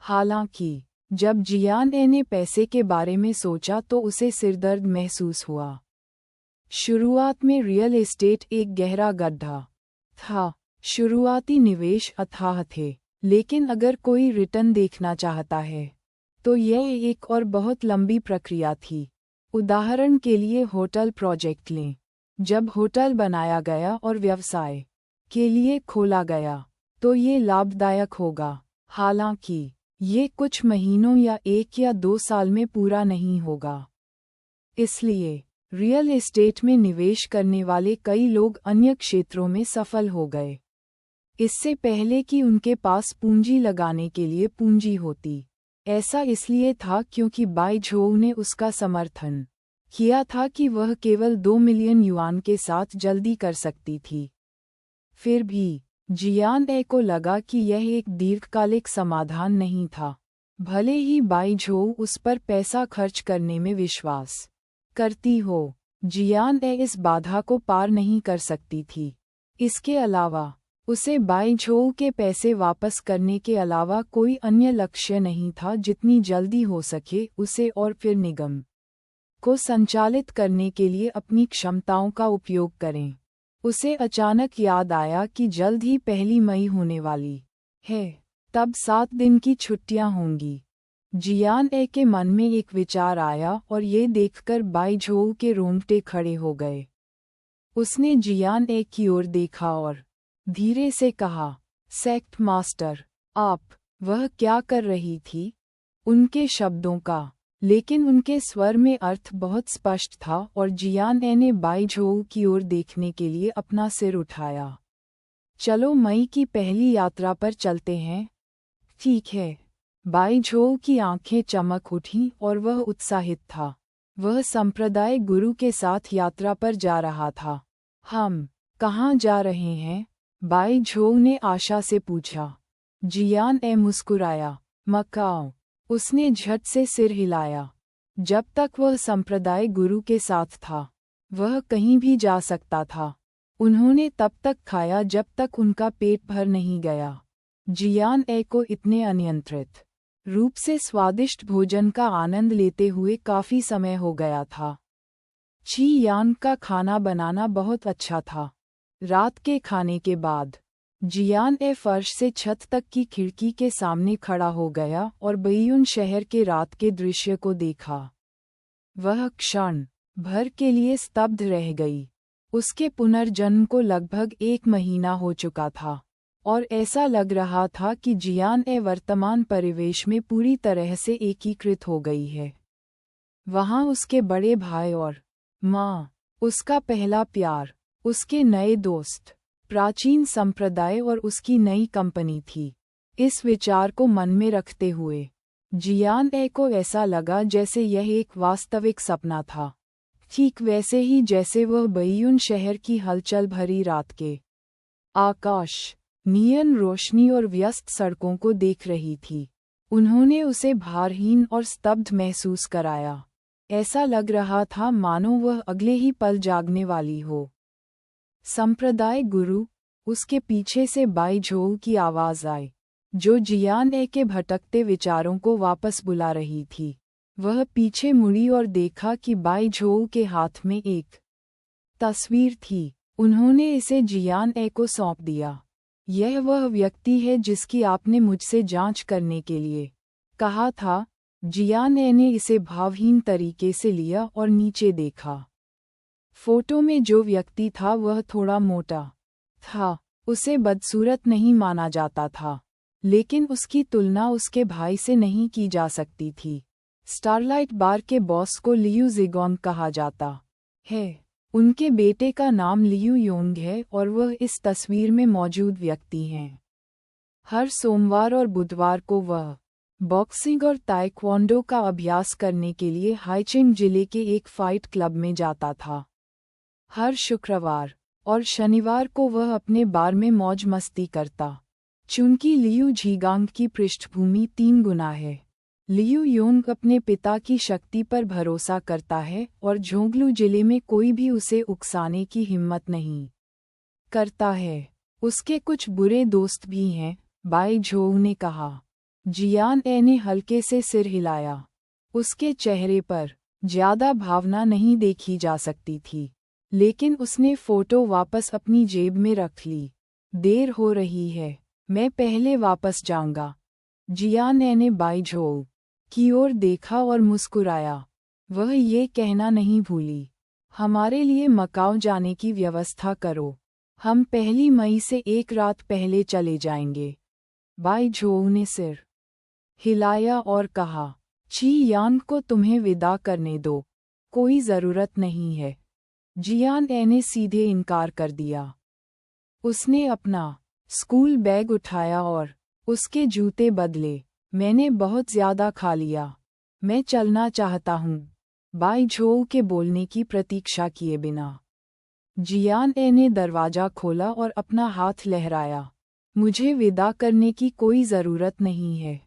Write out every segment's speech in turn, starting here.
हालांकि जब जियान ए ने पैसे के बारे में सोचा तो उसे सिरदर्द महसूस हुआ। शुरुआत में रियल एस्टेट एक गहरा गड्ढा था। शुरुआती निवेश अथाह थे, लेकिन अगर कोई रिटर्न देखना चाहता है तो यह एक और बहुत लंबी प्रक्रिया थी। उदाहरण के लिए होटल प्रोजेक्ट लें। जब होटल बनाया गया और व्यवसाय के लिए खोला गया तो ये लाभदायक होगा, हालांकि ये कुछ महीनों या 1 या 2 साल में पूरा नहीं होगा। इसलिए रियल एस्टेट में निवेश करने वाले कई लोग अन्य क्षेत्रों में सफल हो गए, इससे पहले कि उनके पास पूंजी लगाने के लिए पूंजी होती। ऐसा इसलिए था क्योंकि बाई झोउ ने उसका समर्थन किया था कि वह केवल 2 मिलियन युआन के साथ जल्दी कर सकती थी। फिर भी जियान ए को लगा कि यह एक दीर्घकालिक समाधान नहीं था। भले ही बाई झोउ उस पर पैसा खर्च करने में विश्वास करती हो, जियान ए इस बाधा को पार नहीं कर सकती थी। इसके अलावा उसे बाई झोउ के पैसे वापस करने के अलावा कोई अन्य लक्ष्य नहीं था। जितनी जल्दी हो सके उसे और फिर निगम को संचालित करने के लिए अपनी क्षमताओं का उपयोग करें। उसे अचानक याद आया कि जल्द ही 1 मई होने वाली है, तब 7 दिन की छुट्टियां होंगी। जियान ए के मन में एक विचार आया और ये देखकर बाई झोउ के रोंगटे खड़े हो गए। उसने जियान ए की ओर देखा और धीरे से कहा, सेक्ट मास्टर, आप। वह क्या कर रही थी? उनके शब्दों का, लेकिन उनके स्वर में अर्थ बहुत स्पष्ट था और जियान ए ने बाई झोउ की ओर देखने के लिए अपना सिर उठाया। चलो मई की पहली यात्रा पर चलते हैं। ठीक है। बाई झोउ की आंखें चमक उठीं और वह उत्साहित था। वह संप्रदाय गुरु के साथ यात्रा पर जा रहा था। हम कहाँ जा रहे हैं? बाई झोउ ने आशा से पूछा। जियान ए मुस्कुराया। मकाओ। उसने झट से सिर हिलाया। जब तक वह संप्रदाय गुरु के साथ था, वह कहीं भी जा सकता था। उन्होंने तब तक खाया जब तक उनका पेट भर नहीं गया। जियान ए को इतने अनियंत्रित रूप से स्वादिष्ट भोजन का आनंद लेते हुए काफी समय हो गया था। ची यान का खाना बनाना बहुत अच्छा था। रात के खाने के बाद जियान ए फर्श से छत तक की खिड़की के सामने खड़ा हो गया और बेइयुन शहर के रात के दृश्य को देखा। वह क्षण भर के लिए स्तब्ध रह गई। उसके पुनर्जन्म को लगभग 1 महीना हो चुका था और ऐसा लग रहा था कि जियान ए वर्तमान परिवेश में पूरी तरह से एकीकृत हो गई है। वहाँ उसके बड़े भाई और माँ, उसका पहला प्यार, उसके नए दोस्त, प्राचीन संप्रदाय और उसकी नई कंपनी थी। इस विचार को मन में रखते हुए जियान ए को ऐसा लगा जैसे यह एक वास्तविक सपना था, ठीक वैसे ही जैसे वह बेइयुन शहर की हलचल भरी रात के आकाश, नियन रोशनी और व्यस्त सड़कों को देख रही थी। उन्होंने उसे भारहीन और स्तब्ध महसूस कराया। ऐसा लग रहा था मानो वह अगले ही पल जागने वाली हो। संप्रदाय गुरु, उसके पीछे से बाई झोउ की आवाज आई, जो जियान ए के भटकते विचारों को वापस बुला रही थी। वह पीछे मुड़ी और देखा कि बाई झोउ के हाथ में एक तस्वीर थी। उन्होंने इसे जियान ए को सौंप दिया। यह वह व्यक्ति है जिसकी आपने मुझसे जांच करने के लिए कहा था। जियान ए ने इसे भावहीन तरीके से लिया और नीचे देखा। फोटो में जो व्यक्ति था वह थोड़ा मोटा था। उसे बदसूरत नहीं माना जाता था, लेकिन उसकी तुलना उसके भाई से नहीं की जा सकती थी। स्टारलाइट बार के बॉस को लियू जिगोंग कहा जाता है। उनके बेटे का नाम लियू योंग है और वह इस तस्वीर में मौजूद व्यक्ति हैं। हर सोमवार और बुधवार को वह बॉक्सिंग और ताइक्वांडो का अभ्यास करने के लिए हाइचिंग जिले के एक फाइट क्लब में जाता था। हर शुक्रवार और शनिवार को वह अपने बार में मौज मस्ती करता। चूंकि लियू झीगांग की पृष्ठभूमि 3 गुना है, लियू योंग अपने पिता की शक्ति पर भरोसा करता है और झोंगलू जिले में कोई भी उसे उकसाने की हिम्मत नहीं करता है। उसके कुछ बुरे दोस्त भी हैं, बाई झोउ ने कहा। जियान ए ने हल्के से सिर हिलाया। उसके चेहरे पर ज्यादा भावना नहीं देखी जा सकती थी, लेकिन उसने फोटो वापस अपनी जेब में रख ली। देर हो रही है, मैं पहले वापस जाऊंगा। जियान ए ने बाईझोउ की ओर देखा और मुस्कुराया। वह ये कहना नहीं भूली, हमारे लिए मकाओ जाने की व्यवस्था करो। हम 1 मई से 1 रात पहले चले जाएंगे। बाईझोउ ने सिर हिलाया और कहा, ची यान को तुम्हें विदा करने दो, कोई ज़रूरत नहीं है। जियान ए ने सीधे इनकार कर दिया। उसने अपना स्कूल बैग उठाया और उसके जूते बदले। मैंने बहुत ज़्यादा खा लिया, मैं चलना चाहता हूँ। बाईझोउ के बोलने की प्रतीक्षा किए बिना जियान ए ने दरवाज़ा खोला और अपना हाथ लहराया। मुझे विदा करने की कोई ज़रूरत नहीं है,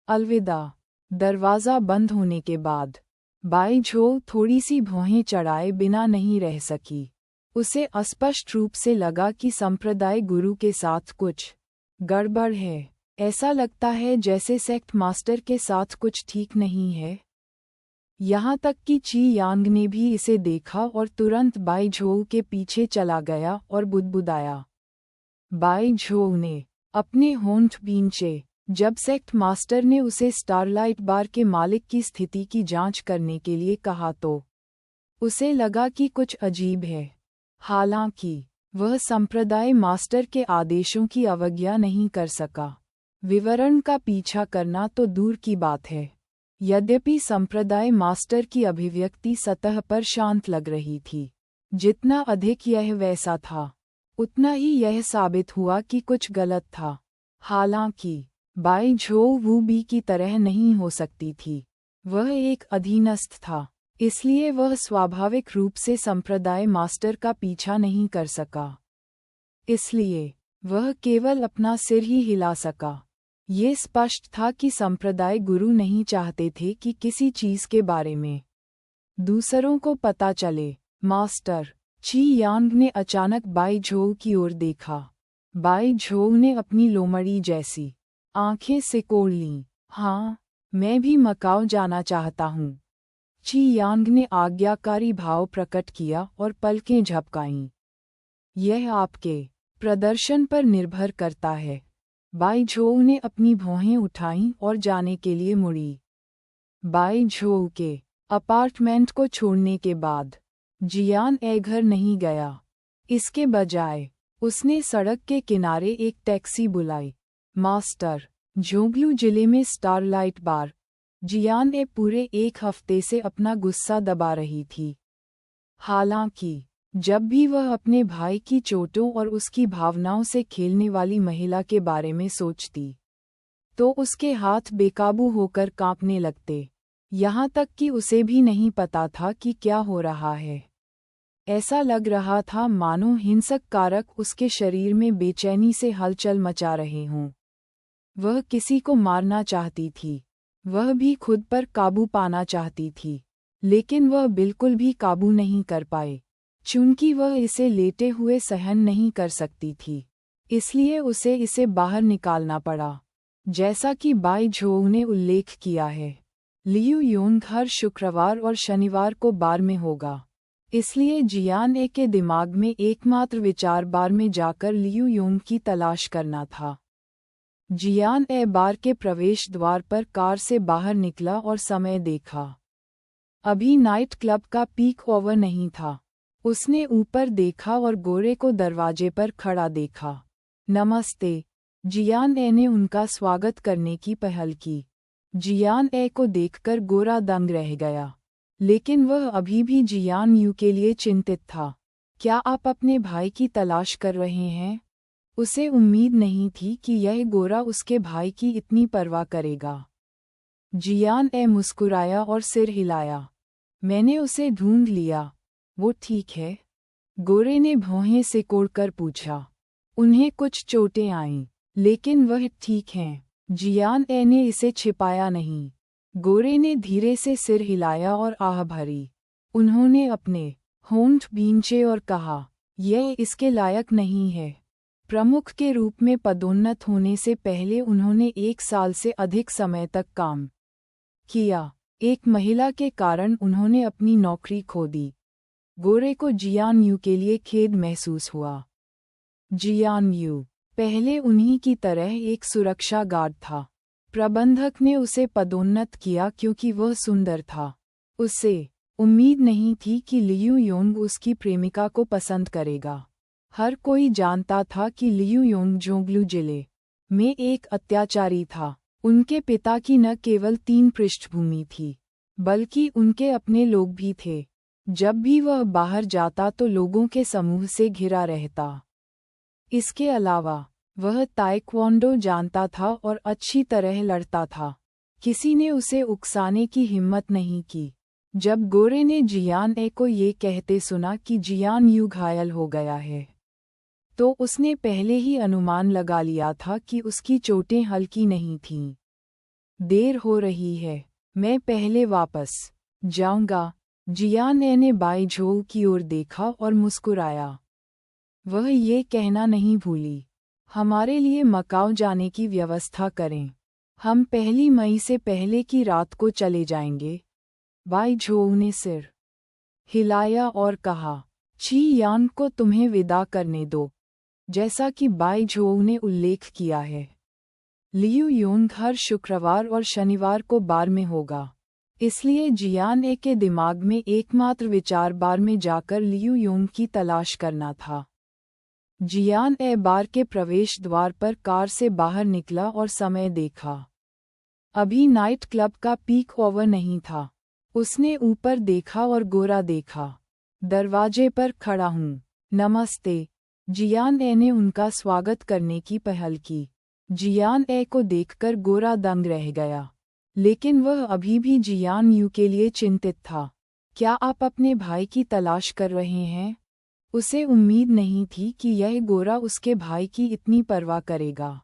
अलविदा। दरवाज़ा बंद होने के बाद बाईझोउ थोड़ी सी भौहें चढ़ाए बिना नहीं रह सकी। उसे अस्पष्ट रूप से लगा कि संप्रदाय गुरु के साथ कुछ गड़बड़ है। ऐसा लगता है जैसे सेक्ट मास्टर के साथ कुछ ठीक नहीं है। यहाँ तक कि ची यांग ने भी इसे देखा और तुरंत बाईझोउ के पीछे चला गया और बुदबुदाया। बाईझोउ ने अपने होंठ भींचे। जब सेक्ट मास्टर ने उसे स्टारलाइट बार के मालिक की स्थिति की जांच करने के लिए कहा तो उसे लगा कि कुछ अजीब है। हालांकि वह संप्रदाय मास्टर के आदेशों की अवज्ञा नहीं कर सका। विवरण का पीछा करना तो दूर की बात है। यद्यपि संप्रदाय मास्टर की अभिव्यक्ति सतह पर शांत लग रही थी, जितना अधिक यह वैसा था, उतना ही यह साबित हुआ कि कुछ गलत था। हालांकि बाईझोउ वू बी की तरह नहीं हो सकती थी। वह एक अधीनस्थ था, इसलिए वह स्वाभाविक रूप से संप्रदाय मास्टर का पीछा नहीं कर सका। इसलिए वह केवल अपना सिर ही हिला सका। ये स्पष्ट था कि संप्रदाय गुरु नहीं चाहते थे कि किसी चीज के बारे में दूसरों को पता चले। मास्टर ची यांग ने अचानक बाईझोउ की ओर देखा। बाईझोउ ने अपनी लोमड़ी जैसी आंखें सिकोड़ लीं। हाँ, मैं भी मकाओ जाना चाहता हूँ। ची यांग ने आज्ञाकारी भाव प्रकट किया और पलकें झपकाईं। यह आपके प्रदर्शन पर निर्भर करता है। बाईझोउ ने अपनी भौहें उठाईं और जाने के लिए मुड़ी। बाईझोउ के अपार्टमेंट को छोड़ने के बाद जियान ए घर नहीं गया। इसके बजाय उसने सड़क के किनारे एक टैक्सी बुलाई। मास्टर, जोंगलू जिले में स्टारलाइट बार। जियान ए पूरे 1 हफ्ते से अपना गुस्सा दबा रही थी। हालांकि जब भी वह अपने भाई की चोटों और उसकी भावनाओं से खेलने वाली महिला के बारे में सोचती, तो उसके हाथ बेकाबू होकर कांपने लगते। यहाँ तक कि उसे भी नहीं पता था कि क्या हो रहा है। ऐसा लग रहा था मानो हिंसक कारक उसके शरीर में बेचैनी से हलचल मचा रहे हों। वह किसी को मारना चाहती थी, वह भी खुद पर काबू पाना चाहती थी, लेकिन वह बिल्कुल भी काबू नहीं कर पाए। चूंकि वह इसे लेटे हुए सहन नहीं कर सकती थी, इसलिए उसे इसे बाहर निकालना पड़ा। जैसा कि बाईझोउ ने उल्लेख किया है, लियू योंग हर शुक्रवार और शनिवार को बार में होगा। इसलिए जियान ए के दिमाग में एकमात्र विचार बार में जाकर लियू योंग की तलाश करना था। जियान ए बार के प्रवेश द्वार पर कार से बाहर निकला और समय देखा। अभी नाइट क्लब का पीक ओवर नहीं था। उसने ऊपर देखा और गोरे को दरवाजे पर खड़ा देखा। नमस्ते। जियान ए ने उनका स्वागत करने की पहल की। जियान ए को देखकर गोरा दंग रह गया, लेकिन वह अभी भी जियान यू के लिए चिंतित था। क्या आप अपने भाई की तलाश कर रहे हैं? उसे उम्मीद नहीं थी कि यह गोरा उसके भाई की इतनी परवाह करेगा। जियान ए मुस्कुराया और सिर हिलाया। मैंने उसे ढूंढ लिया। वो ठीक है? गोरे ने भौहें सिकोड़कर पूछा। उन्हें कुछ चोटें आईं, लेकिन वह ठीक हैं। जियान ए ने इसे छिपाया नहीं। गोरे ने धीरे से सिर हिलाया और आह भरी। उन्होंने अपने होंठ भींचे और कहा, यह इसके लायक नहीं है। प्रमुख के रूप में पदोन्नत होने से पहले उन्होंने 1 साल से अधिक समय तक काम किया। एक महिला के कारण उन्होंने अपनी नौकरी खो दी। गोरे को जियान यू के लिए खेद महसूस हुआ। जियान यू पहले उन्हीं की तरह एक सुरक्षा गार्ड था। प्रबंधक ने उसे पदोन्नत किया क्योंकि वह सुंदर था। उसे उम्मीद नहीं थी कि लियू योंग उसकी प्रेमिका को पसंद करेगा। हर कोई जानता था कि लियू योंग जोंगलू जिले में एक अत्याचारी था। उनके पिता की न केवल 3 पृष्ठभूमि थी, बल्कि उनके अपने लोग भी थे। जब भी वह बाहर जाता तो लोगों के समूह से घिरा रहता। इसके अलावा वह ताइक्वांडो जानता था और अच्छी तरह लड़ता था। किसी ने उसे उकसाने की हिम्मत नहीं की। जब गोरे ने जियान ए को ये कहते सुना कि जियान यू घायल हो गया है, तो उसने पहले ही अनुमान लगा लिया था कि उसकी चोटें हल्की नहीं थीं। देर हो रही है, मैं पहले वापस जाऊंगा। जियान ए ने बाई झोउ की ओर देखा और मुस्कुराया। वह ये कहना नहीं भूली, हमारे लिए मकाओ जाने की व्यवस्था करें। हम 1 मई से पहले की रात को चले जाएंगे। बाई झोउ ने सिर हिलाया और कहा, ची यान को तुम्हें विदा करने दो। जैसा कि बाई झोउ ने उल्लेख किया है, लियू योंग हर शुक्रवार और शनिवार को बार में होगा। इसलिए जियान ए के दिमाग में एकमात्र विचार बार में जाकर लियू योंग की तलाश करना था। जियान ए बार के प्रवेश द्वार पर कार से बाहर निकला और समय देखा। अभी नाइट क्लब का पीक ओवर नहीं था। उसने ऊपर देखा और गोरा देखा। दरवाजे पर खड़ा हूँ। नमस्ते। जियान ए ने उनका स्वागत करने की पहल की। जियान ए को देखकर गोरा दंग रह गया, लेकिन वह अभी भी जियान यू के लिए चिंतित था। क्या आप अपने भाई की तलाश कर रहे हैं? उसे उम्मीद नहीं थी कि यह गोरा उसके भाई की इतनी परवाह करेगा।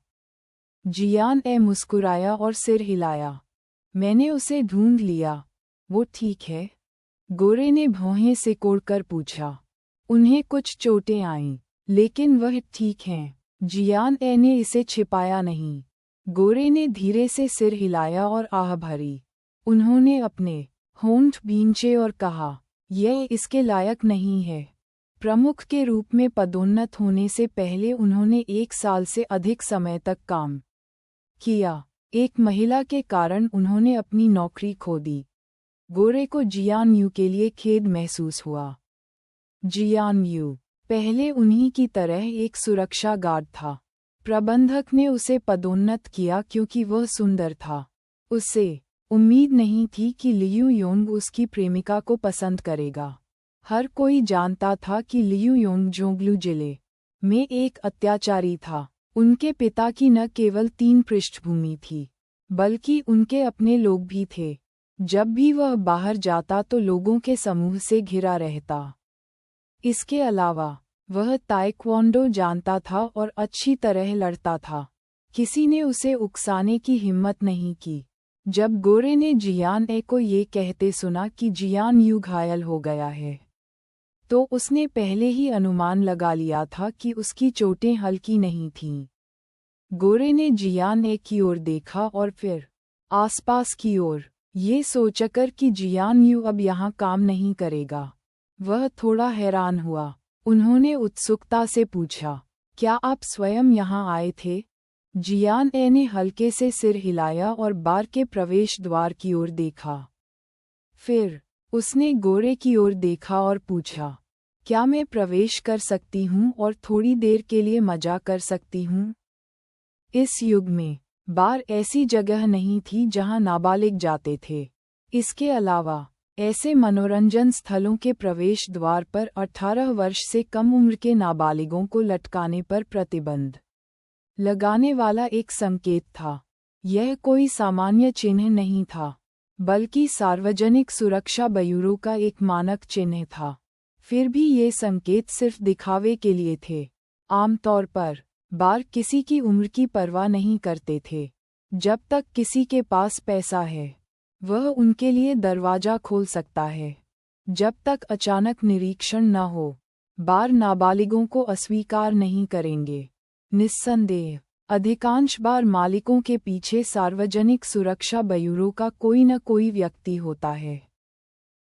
जियान ए मुस्कुराया और सिर हिलाया। मैंने उसे ढूंढ लिया। वो ठीक है? गोरे ने भौहें सिकोड़कर पूछा। उन्हें कुछ चोटें आईं, लेकिन वह ठीक हैं। जियान ए ने इसे छिपाया नहीं। गोरे ने धीरे से सिर हिलाया और आह भरी। उन्होंने अपने होंठ भींचे और कहा, यह इसके लायक नहीं है। प्रमुख के रूप में पदोन्नत होने से पहले उन्होंने 1 साल से अधिक समय तक काम किया। एक महिला के कारण उन्होंने अपनी नौकरी खो दी। गोरे को जियान यू के लिए खेद महसूस हुआ। जियान यू पहले उन्हीं की तरह एक सुरक्षा गार्ड था। प्रबंधक ने उसे पदोन्नत किया क्योंकि वह सुंदर था। उसे उम्मीद नहीं थी कि लियू योंग उसकी प्रेमिका को पसंद करेगा। हर कोई जानता था कि लियू योंग जोंगलू जिले में एक अत्याचारी था। उनके पिता की न केवल 3 पृष्ठभूमि थी, बल्कि उनके अपने लोग भी थे। जब भी वह बाहर जाता तो लोगों के समूह से घिरा रहता। इसके अलावा वह ताइक्वांडो जानता था और अच्छी तरह लड़ता था। किसी ने उसे उकसाने की हिम्मत नहीं की। जब गोरे ने जियान ए को ये कहते सुना कि जियान यू घायल हो गया है, तो उसने पहले ही अनुमान लगा लिया था कि उसकी चोटें हल्की नहीं थीं। गोरे ने जियान ए की ओर देखा और फिर आसपास की ओर, ये सोचकर कि जियान यू अब यहाँ काम नहीं करेगा। वह थोड़ा हैरान हुआ। उन्होंने उत्सुकता से पूछा, क्या आप स्वयं यहाँ आए थे? जियान ए ने हल्के से सिर हिलाया और बार के प्रवेश द्वार की ओर देखा। फिर उसने गोरे की ओर देखा और पूछा, क्या मैं प्रवेश कर सकती हूँ और थोड़ी देर के लिए मजा कर सकती हूँ? इस युग में बार ऐसी जगह नहीं थी जहाँ नाबालिग जाते थे। इसके अलावा ऐसे मनोरंजन स्थलों के प्रवेश द्वार पर 18 वर्ष से कम उम्र के नाबालिगों को लटकाने पर प्रतिबंध लगाने वाला एक संकेत था। यह कोई सामान्य चिन्ह नहीं था, बल्कि सार्वजनिक सुरक्षा ब्यूरो का एक मानक चिन्ह था। फिर भी ये संकेत सिर्फ दिखावे के लिए थे। आमतौर पर बार किसी की उम्र की परवाह नहीं करते थे। जब तक किसी के पास पैसा है, वह उनके लिए दरवाजा खोल सकता है। जब तक अचानक निरीक्षण न हो, बार नाबालिगों को अस्वीकार नहीं करेंगे। निस्संदेह अधिकांश बार मालिकों के पीछे सार्वजनिक सुरक्षा ब्यूरो का कोई न कोई व्यक्ति होता है।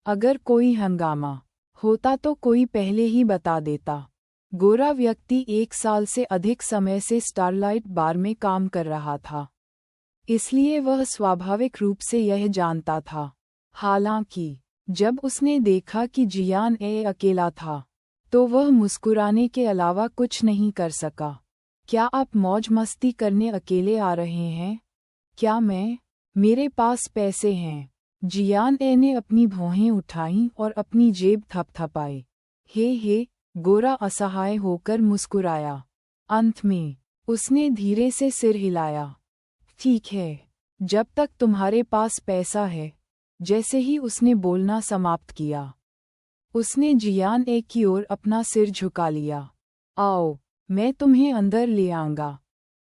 अगर कोई हंगामा होता तो कोई पहले ही बता देता। गोरा व्यक्ति 1 साल से अधिक समय से स्टारलाइट बार में काम कर रहा था, इसलिए वह स्वाभाविक रूप से यह जानता था। हालांकि जब उसने देखा कि जियान अकेला था, तो वह मुस्कुराने के अलावा कुछ नहीं कर सका। क्या आप मौज मस्ती करने अकेले आ रहे हैं? क्या मेरे पास पैसे हैं। जियान ने अपनी भौहें उठाईं और अपनी जेब थपथपाई। हे, गोरा असहाय होकर मुस्कुराया। अंत में उसने धीरे से सिर हिलाया। ठीक है, जब तक तुम्हारे पास पैसा है। जैसे ही उसने बोलना समाप्त किया, उसने जियान की ओर अपना सिर झुका लिया। आओ, मैं तुम्हें अंदर ले आऊंगा।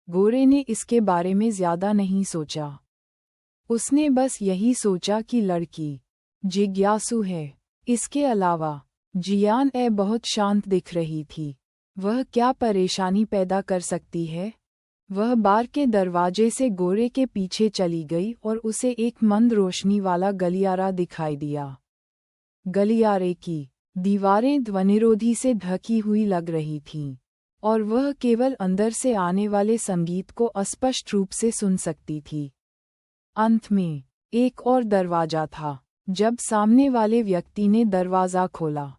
गोरे ने इसके बारे में ज्यादा नहीं सोचा। उसने बस यही सोचा कि लड़की जिज्ञासु है। इसके अलावा जियान बहुत शांत दिख रही थी। वह क्या परेशानी पैदा कर सकती है? वह बार के दरवाजे से गोरे के पीछे चली गई और उसे एक मंद रोशनी वाला गलियारा दिखाई दिया। गलियारे की दीवारें ध्वनिरोधी से ढकी हुई लग रही थीं, और वह केवल अंदर से आने वाले संगीत को अस्पष्ट रूप से सुन सकती थी। अंत में एक और दरवाजा था। जब सामने वाले व्यक्ति ने दरवाज़ा खोला,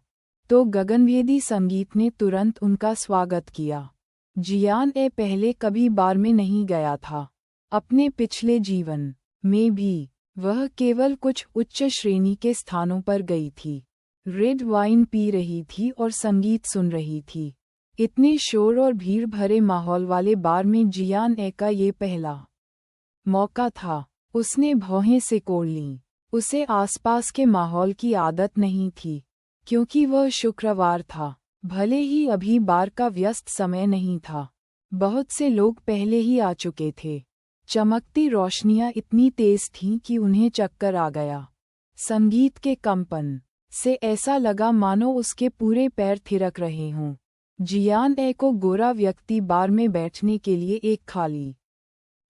तो गगनभेदी संगीत ने तुरंत उनका स्वागत किया। जियान पहले कभी बार में नहीं गया था। अपने पिछले जीवन में भी वह केवल कुछ उच्च श्रेणी के स्थानों पर गई थी, रेड वाइन पी रही थी और संगीत सुन रही थी। इतने शोर और भीड़ भरे माहौल वाले बार में जियान का ये पहला मौका था। उसने भौहें सिकोड़ लीं। उसे आसपास के माहौल की आदत नहीं थी, क्योंकि वह शुक्रवार था। भले ही अभी बार का व्यस्त समय नहीं था, बहुत से लोग पहले ही आ चुके थे। चमकती रोशनियां इतनी तेज थीं कि उन्हें चक्कर आ गया। संगीत के कंपन से ऐसा लगा मानो उसके पूरे पैर थिरक रहे हों। जियान को गोरा व्यक्ति बार में बैठने के लिए एक खाली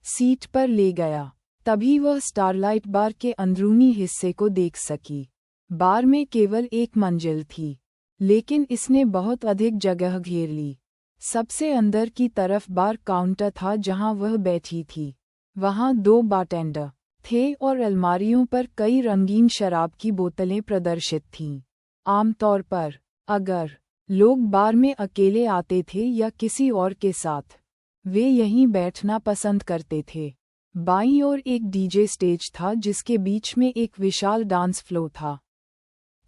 सीट पर ले गया। तभी वह स्टारलाइट बार के अंदरूनी हिस्से को देख सकी। बार में केवल एक मंजिल थी, लेकिन इसने बहुत अधिक जगह घेर ली। सबसे अंदर की तरफ बार काउंटर था जहां वह बैठी थी। वहां 2 बारटेंडर थे और अलमारियों पर कई रंगीन शराब की बोतलें प्रदर्शित थीं। आमतौर पर अगर लोग बार में अकेले आते थे या किसी और के साथ, वे यहीं बैठना पसंद करते थे। बाईं ओर एक डीजे स्टेज था जिसके बीच में एक विशाल डांस फ्लोर था।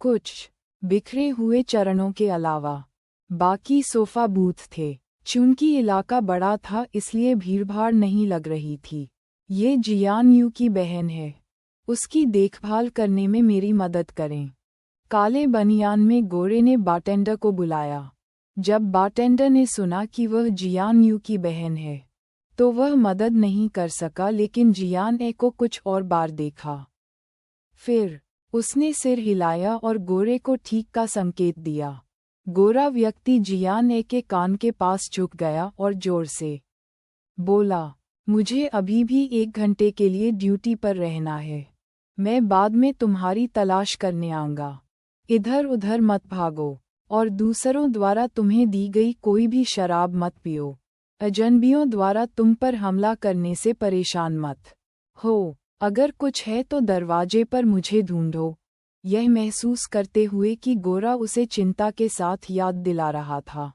कुछ बिखरे हुए चरणों के अलावा बाकी सोफा बूथ थे। चूंकि इलाका बड़ा था इसलिए भीड़भाड़ नहीं लग रही थी। ये जियान यू की बहन है। उसकी देखभाल करने में मेरी मदद करें। काले बनियान में गोरे ने बारटेंडर को बुलाया। जब बारटेंडर ने सुना कि वह जियान यू की बहन है, तो वह मदद नहीं कर सका, लेकिन जियान को कुछ और बार देखा। फिर उसने सिर हिलाया और गोरे को ठीक का संकेत दिया। गोरा व्यक्ति जियान के कान के पास झुक गया और जोर से बोला, मुझे अभी भी 1 घंटे के लिए ड्यूटी पर रहना है। मैं बाद में तुम्हारी तलाश करने आऊंगा। इधर उधर मत भागो और दूसरों द्वारा तुम्हें दी गई कोई भी शराब मत पियो। अजनबियों द्वारा तुम पर हमला करने से परेशान मत हो। अगर कुछ है तो दरवाजे पर मुझे ढूंढो। यह महसूस करते हुए कि गोरा उसे चिंता के साथ याद दिला रहा था,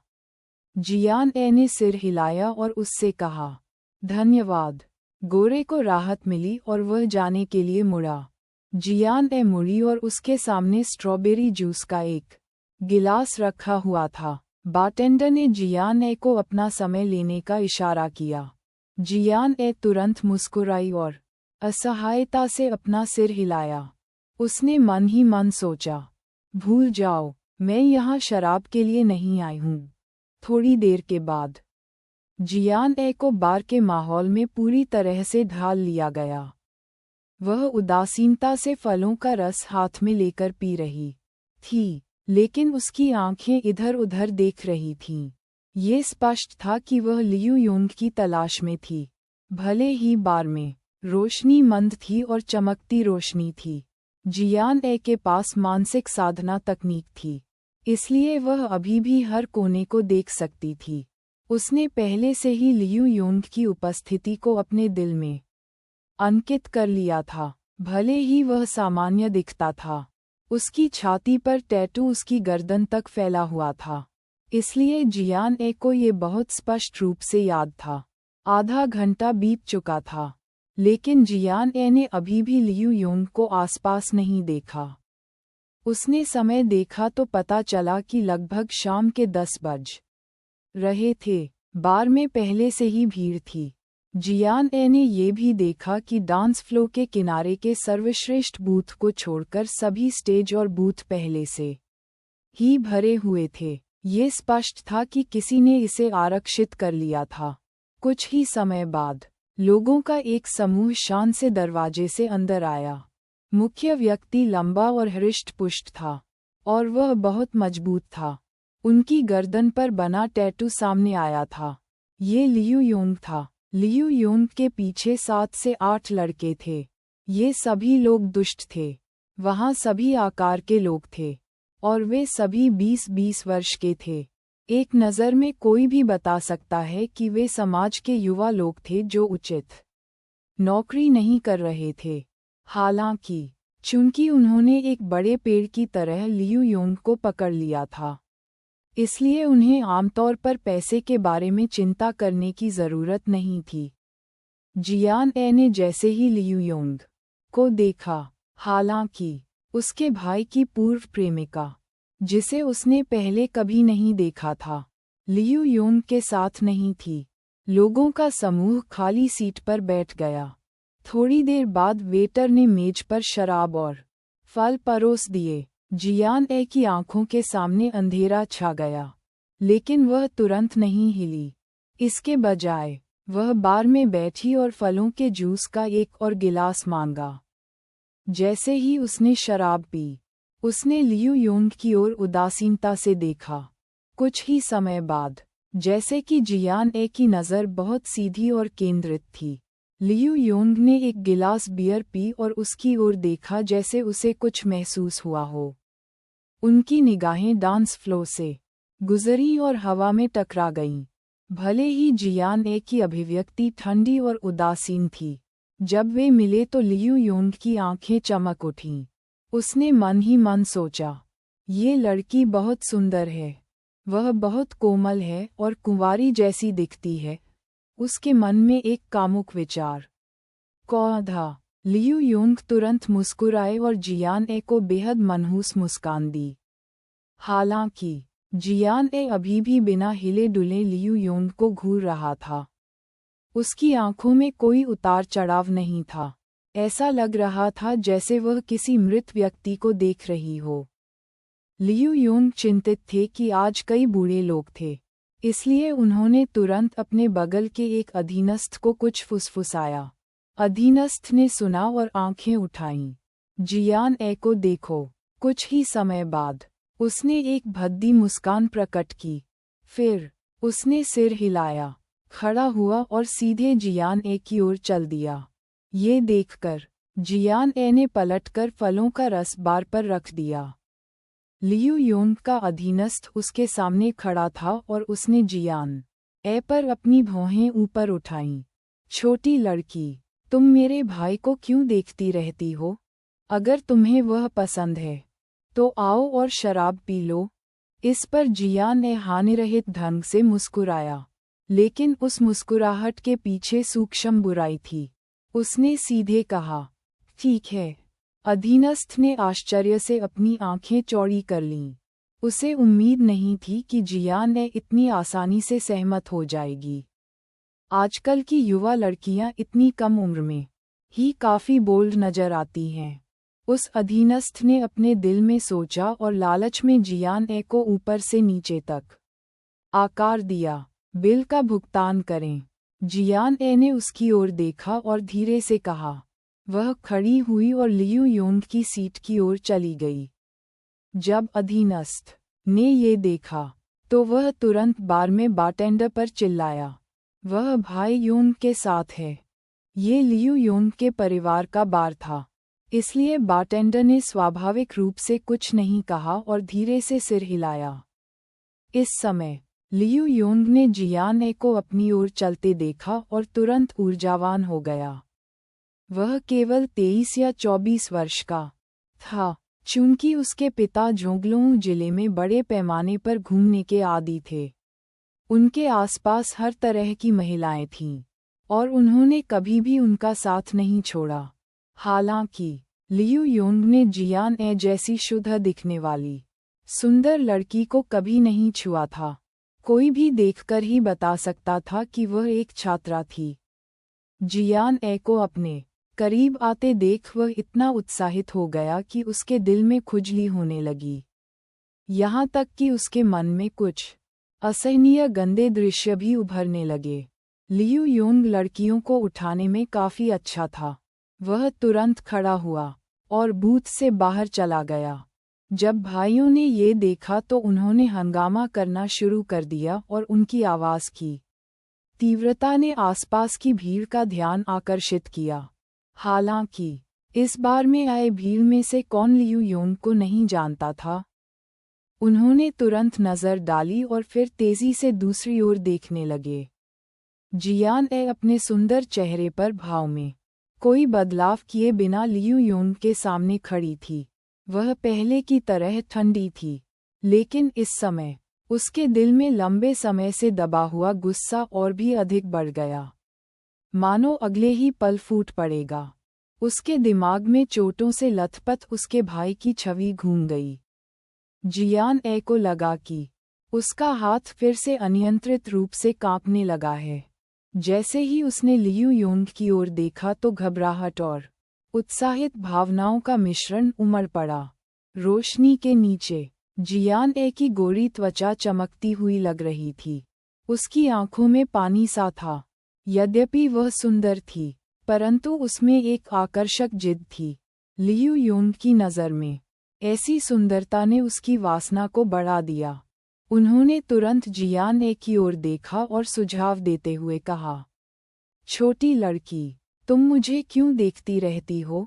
जियान ने सिर हिलाया और उससे कहा, धन्यवाद। गोरे को राहत मिली और वह जाने के लिए मुड़ा। जियान मुड़ी और उसके सामने स्ट्रॉबेरी जूस का एक गिलास रखा हुआ था। बारटेंडर ने जियान को अपना समय लेने का इशारा किया। जियान तुरंत मुस्कुराई और असहायता से अपना सिर हिलाया। उसने मन ही मन सोचा, भूल जाओ, मैं यहाँ शराब के लिए नहीं आई हूँ। थोड़ी देर के बाद जियान को बार के माहौल में पूरी तरह से ढाल लिया गया। वह उदासीनता से फलों का रस हाथ में लेकर पी रही थी, लेकिन उसकी आंखें इधर उधर देख रही थीं। ये स्पष्ट था कि वह लियू योंग की तलाश में थी। भले ही बार में रोशनी मंद थी और चमकती रोशनी थी, जियान ए के पास मानसिक साधना तकनीक थी, इसलिए वह अभी भी हर कोने को देख सकती थी। उसने पहले से ही लियू योंग की उपस्थिति को अपने दिल में अंकित कर लिया था। भले ही वह सामान्य दिखता था, उसकी छाती पर टैटू उसकी गर्दन तक फैला हुआ था, इसलिए जियान ए को ये बहुत स्पष्ट रूप से याद था। आधा घंटा बीत चुका था, लेकिन जियान ए ने अभी भी लियू योंग को आसपास नहीं देखा। उसने समय देखा तो पता चला कि लगभग शाम के 10 बज रहे थे। बार में पहले से ही भीड़ थी। जियान ए ने ये भी देखा कि डांस फ्लोर के किनारे के सर्वश्रेष्ठ बूथ को छोड़कर सभी स्टेज और बूथ पहले से ही भरे हुए थे। ये स्पष्ट था कि किसी ने इसे आरक्षित कर लिया था। कुछ ही समय बाद लोगों का एक समूह शान से दरवाजे से अंदर आया। मुख्य व्यक्ति लंबा और हृष्ट-पुष्ट था, और वह बहुत मजबूत था। उनकी गर्दन पर बना टैटू सामने आया था। ये लियू योंग था। लियू योंग के पीछे 7 से 8 लड़के थे। ये सभी लोग दुष्ट थे। वहाँ सभी आकार के लोग थे, और वे सभी 20-20 वर्ष के थे। एक नज़र में कोई भी बता सकता है कि वे समाज के युवा लोग थे जो उचित नौकरी नहीं कर रहे थे। हालांकि चूंकि उन्होंने एक बड़े पेड़ की तरह लियू योंग को पकड़ लिया था, इसलिए उन्हें आमतौर पर पैसे के बारे में चिंता करने की ज़रूरत नहीं थी। जियान ए ने जैसे ही लियू योंग को देखा, हालांकि उसके भाई की पूर्व प्रेमिका, जिसे उसने पहले कभी नहीं देखा था, लियू योंग के साथ नहीं थी। लोगों का समूह खाली सीट पर बैठ गया। थोड़ी देर बाद वेटर ने मेज पर शराब और फल परोस दिए। जियान ए की आंखों के सामने अंधेरा छा गया, लेकिन वह तुरंत नहीं हिली। इसके बजाय वह बार में बैठी और फलों के जूस का एक और गिलास मांगा। जैसे ही उसने शराब पी, उसने लियू योंग की ओर उदासीनता से देखा। कुछ ही समय बाद, जैसे कि जियान ए की नज़र बहुत सीधी और केंद्रित थी, लियू योंग ने एक गिलास बियर पी और उसकी ओर देखा जैसे उसे कुछ महसूस हुआ हो। उनकी निगाहें डांस फ्लोर से गुजरी और हवा में टकरा गईं। भले ही जियान ए की अभिव्यक्ति ठंडी और उदासीन थी, जब वे मिले तो लियू योंग की आंखें चमक उठीं। उसने मन ही मन सोचा, ये लड़की बहुत सुंदर है। वह बहुत कोमल है और कुंवारी जैसी दिखती है। उसके मन में एक कामुक विचार कौधा। लियू योंग तुरंत मुस्कुराए और जियान ए को बेहद मनहूस मुस्कान दी। हालांकि जियान ए अभी भी बिना हिले डुले लियू योंग को घूर रहा था। उसकी आंखों में कोई उतार चढ़ाव नहीं था। ऐसा लग रहा था जैसे वह किसी मृत व्यक्ति को देख रही हो। लियू योंग चिंतित थे कि आज कई बूढ़े लोग थे, इसलिए उन्होंने तुरंत अपने बगल के एक अधीनस्थ को कुछ फुसफुसाया। अधीनस्थ ने सुना और आंखें उठाईं। जियान ए को देखो। कुछ ही समय बाद उसने एक भद्दी मुस्कान प्रकट की। फिर उसने सिर हिलाया, खड़ा हुआ और सीधे जियान ए की ओर चल दिया। ये देखकर जियान ए ने पलटकर फलों का रस बार पर रख दिया। लियू योंग का अधीनस्थ उसके सामने खड़ा था और उसने जियान ए पर अपनी भौहें ऊपर उठाईं। छोटी लड़की, तुम मेरे भाई को क्यों देखती रहती हो? अगर तुम्हें वह पसंद है, तो आओ और शराब पी लो। इस पर जियान ए हानिरहित ढंग से मुस्कुराया, लेकिन उस मुस्कुराहट के पीछे सूक्ष्म बुराई थी। उसने सीधे कहा, ठीक है। अधीनस्थ ने आश्चर्य से अपनी आंखें चौड़ी कर लीं। उसे उम्मीद नहीं थी कि जियान ए इतनी आसानी से सहमत हो जाएगी। आजकल की युवा लड़कियां इतनी कम उम्र में ही काफी बोल्ड नजर आती हैं। उस अधीनस्थ ने अपने दिल में सोचा और लालच में जियान ए को ऊपर से नीचे तक आकार दिया। बिल का भुगतान करें। जियान ए ने उसकी ओर देखा और धीरे से कहा। वह खड़ी हुई और लियू योंग की सीट की ओर चली गई। जब अधीनस्थ ने ये देखा, तो वह तुरंत बार में बारटेंडर पर चिल्लाया, वह भाई यून के साथ है। ये लियू यून के परिवार का बार था, इसलिए बारटेंडर ने स्वाभाविक रूप से कुछ नहीं कहा और धीरे से सिर हिलाया। इस समय लियू यून ने जियान ए को अपनी ओर चलते देखा और तुरंत ऊर्जावान हो गया। वह केवल 23 या 24 वर्ष का था, चूंकि उसके पिता जोंगलोंग जिले में बड़े पैमाने पर घूमने के आदी थे। उनके आसपास हर तरह की महिलाएं थीं, और उन्होंने कभी भी उनका साथ नहीं छोड़ा। हालांकि लियू योंग ने जियान ए जैसी शुद्ध दिखने वाली सुंदर लड़की को कभी नहीं छुआ था। कोई भी देखकर ही बता सकता था कि वह एक छात्रा थी। जियान ए को अपने करीब आते देख वह इतना उत्साहित हो गया कि उसके दिल में खुजली होने लगी। यहाँ तक कि उसके मन में कुछ असहनीय गंदे दृश्य भी उभरने लगे। लियू योंग लड़कियों को उठाने में काफी अच्छा था। वह तुरंत खड़ा हुआ और बूथ से बाहर चला गया। जब भाइयों ने ये देखा तो उन्होंने हंगामा करना शुरू कर दिया और उनकी आवाज़ की तीव्रता ने आसपास की भीड़ का ध्यान आकर्षित किया। हालांकि इस बार में आए भीड़ में से कौन लियू योंग को नहीं जानता था। उन्होंने तुरंत नज़र डाली और फिर तेजी से दूसरी ओर देखने लगे। जियान ए अपने सुंदर चेहरे पर भाव में कोई बदलाव किए बिना लियू योंग के सामने खड़ी थी। वह पहले की तरह ठंडी थी, लेकिन इस समय उसके दिल में लंबे समय से दबा हुआ गुस्सा और भी अधिक बढ़ गया, मानो अगले ही पल फूट पड़ेगा। उसके दिमाग में चोटों से लथपथ उसके भाई की छवि घूम गई। जियान ए को लगा कि उसका हाथ फिर से अनियंत्रित रूप से कांपने लगा है। जैसे ही उसने लियू योंग की ओर देखा तो घबराहट और उत्साहित भावनाओं का मिश्रण उमड़ पड़ा। रोशनी के नीचे जियान ए की गोरी त्वचा चमकती हुई लग रही थी। उसकी आंखों में पानी सा था। यद्यपि वह सुंदर थी, परंतु उसमें एक आकर्षक जिद थी। लियू योंग की नज़र में ऐसी सुंदरता ने उसकी वासना को बढ़ा दिया। उन्होंने तुरंत जियान ए की ओर देखा और सुझाव देते हुए कहा, छोटी लड़की, तुम मुझे क्यों देखती रहती हो?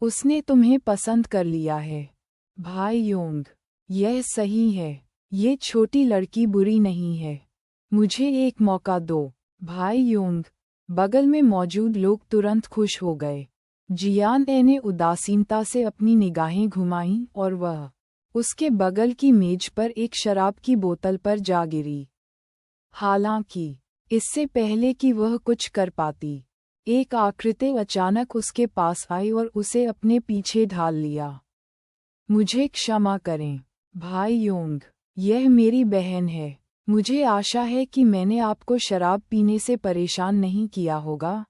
उसने तुम्हें पसंद कर लिया है। भाई योंग, यह सही है। ये छोटी लड़की बुरी नहीं है। मुझे एक मौका दो। भाई योंग। बगल में मौजूद लोग तुरंत खुश हो गए। जियान ए ने उदासीनता से अपनी निगाहें घुमाईं और वह उसके बगल की मेज पर एक शराब की बोतल पर जा गिरी। हालांकि इससे पहले कि वह कुछ कर पाती, एक आकृति अचानक उसके पास आई और उसे अपने पीछे ढाल लिया। मुझे क्षमा करें, भाई योंग, यह मेरी बहन है। मुझे आशा है कि मैंने आपको शराब पीने से परेशान नहीं किया होगा।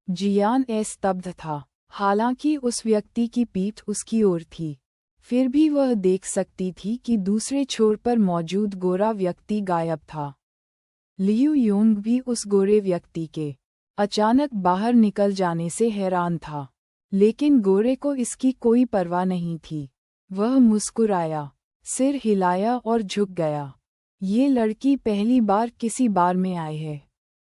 जियान ए स्तब्ध था। हालांकि उस व्यक्ति की पीठ उसकी ओर थी, फिर भी वह देख सकती थी कि दूसरे छोर पर मौजूद गोरा व्यक्ति गायब था। लियू योंग भी उस गोरे व्यक्ति के अचानक बाहर निकल जाने से हैरान था, लेकिन गोरे को इसकी कोई परवाह नहीं थी। वह मुस्कुराया, सिर हिलाया और झुक गया। ये लड़की पहली बार किसी बार में आई है।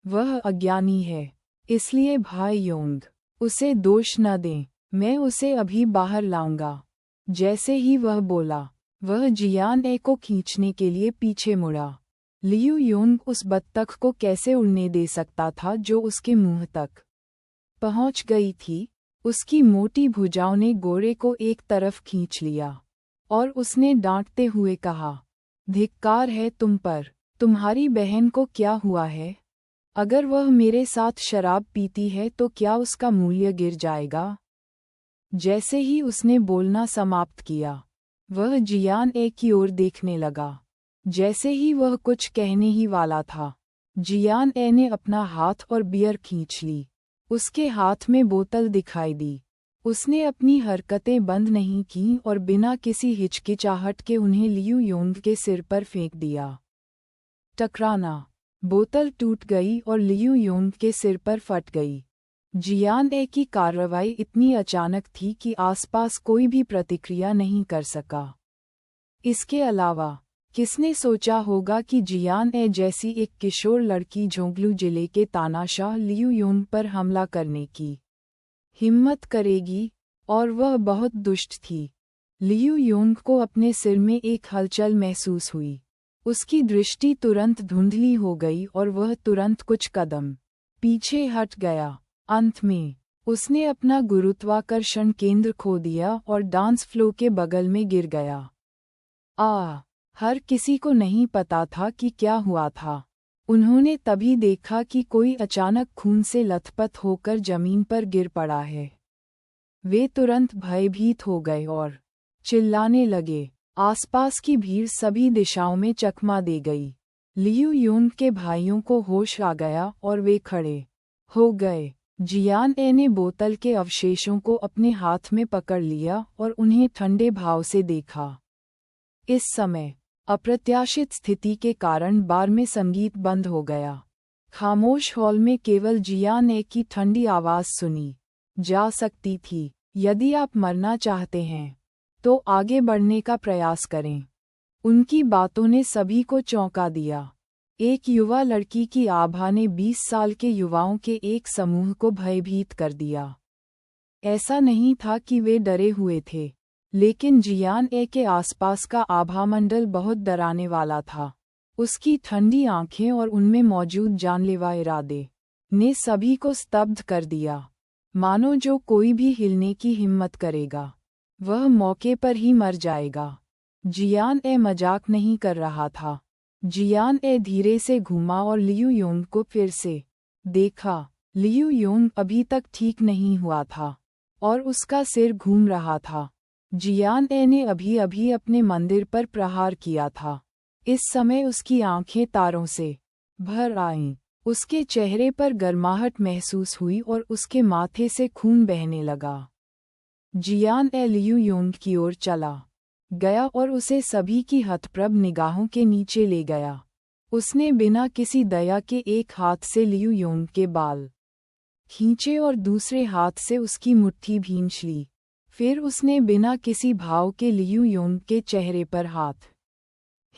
वह अज्ञानी है, इसलिए भाई योंग, उसे दोष न दें। मैं उसे अभी बाहर लाऊंगा। जैसे ही वह बोला, वह जियान ए को खींचने के लिए पीछे मुड़ा। लियू योंग उस बत्तख को कैसे उड़ने दे सकता था जो उसके मुंह तक पहुंच गई थी। उसकी मोटी भुजाओं ने गोरे को एक तरफ खींच लिया और उसने डांटते हुए कहा, धिक्कार है तुम पर। तुम्हारी बहन को क्या हुआ है? अगर वह मेरे साथ शराब पीती है तो क्या उसका मूल्य गिर जाएगा? जैसे ही उसने बोलना समाप्त किया, वह जियान ए की ओर देखने लगा। जैसे ही वह कुछ कहने ही वाला था, जियान ए ने अपना हाथ और बियर खींच ली। उसके हाथ में बोतल दिखाई दी। उसने अपनी हरकतें बंद नहीं कीं और बिना किसी हिचकिचाहट के उन्हें लियू योंग के सिर पर फेंक दिया। टकराना। बोतल टूट गई और लियू योंग के सिर पर फट गई। जियान ए की कार्रवाई इतनी अचानक थी कि आसपास कोई भी प्रतिक्रिया नहीं कर सका। इसके अलावा किसने सोचा होगा कि जियान ए जैसी एक किशोर लड़की झोंगलू जिले के तानाशाह लियू योंग पर हमला करने की हिम्मत करेगी, और वह बहुत दुष्ट थी। लियू योंग को अपने सिर में एक हलचल महसूस हुई। उसकी दृष्टि तुरंत धुंधली हो गई और वह तुरंत कुछ कदम पीछे हट गया। अंत में उसने अपना गुरुत्वाकर्षण केंद्र खो दिया और डांस फ्लो के बगल में गिर गया। हर किसी को नहीं पता था कि क्या हुआ था। उन्होंने तभी देखा कि कोई अचानक खून से लथपथ होकर जमीन पर गिर पड़ा है। वे तुरंत भयभीत हो गए और चिल्लाने लगे। आसपास की भीड़ सभी दिशाओं में चकमा दे गई। लियू योंग के भाइयों को होश आ गया और वे खड़े हो गए। जियान ए ने बोतल के अवशेषों को अपने हाथ में पकड़ लिया और उन्हें ठंडे भाव से देखा। इस समय अप्रत्याशित स्थिति के कारण बार में संगीत बंद हो गया। खामोश हॉल में केवल जियान ए की ठंडी आवाज़ सुनी जा सकती थी। यदि आप मरना चाहते हैं तो आगे बढ़ने का प्रयास करें। उनकी बातों ने सभी को चौंका दिया। एक युवा लड़की की आभा ने 20 साल के युवाओं के एक समूह को भयभीत कर दिया। ऐसा नहीं था कि वे डरे हुए थे, लेकिन जियान ए के आसपास का आभामंडल बहुत डराने वाला था। उसकी ठंडी आंखें और उनमें मौजूद जानलेवा इरादे ने सभी को स्तब्ध कर दिया। मानो जो कोई भी हिलने की हिम्मत करेगा वह मौके पर ही मर जाएगा। जियान ए मजाक नहीं कर रहा था। जियान ए धीरे से घूमा और लियू योंग को फिर से देखा। लियू योंग अभी तक ठीक नहीं हुआ था और उसका सिर घूम रहा था। जियान ए ने अभी अभी अपने मंदिर पर प्रहार किया था। इस समय उसकी आंखें तारों से भर आईं। उसके चेहरे पर गर्माहट महसूस हुई और उसके माथे से खून बहने लगा। जियान ए लियू योंग की ओर चला गया और उसे सभी की हतप्रभ निगाहों के नीचे ले गया। उसने बिना किसी दया के एक हाथ से लियू योंग के बाल खींचे और दूसरे हाथ से उसकी मुट्ठी भींच ली। फिर उसने बिना किसी भाव के लियू योंग के चेहरे पर हाथ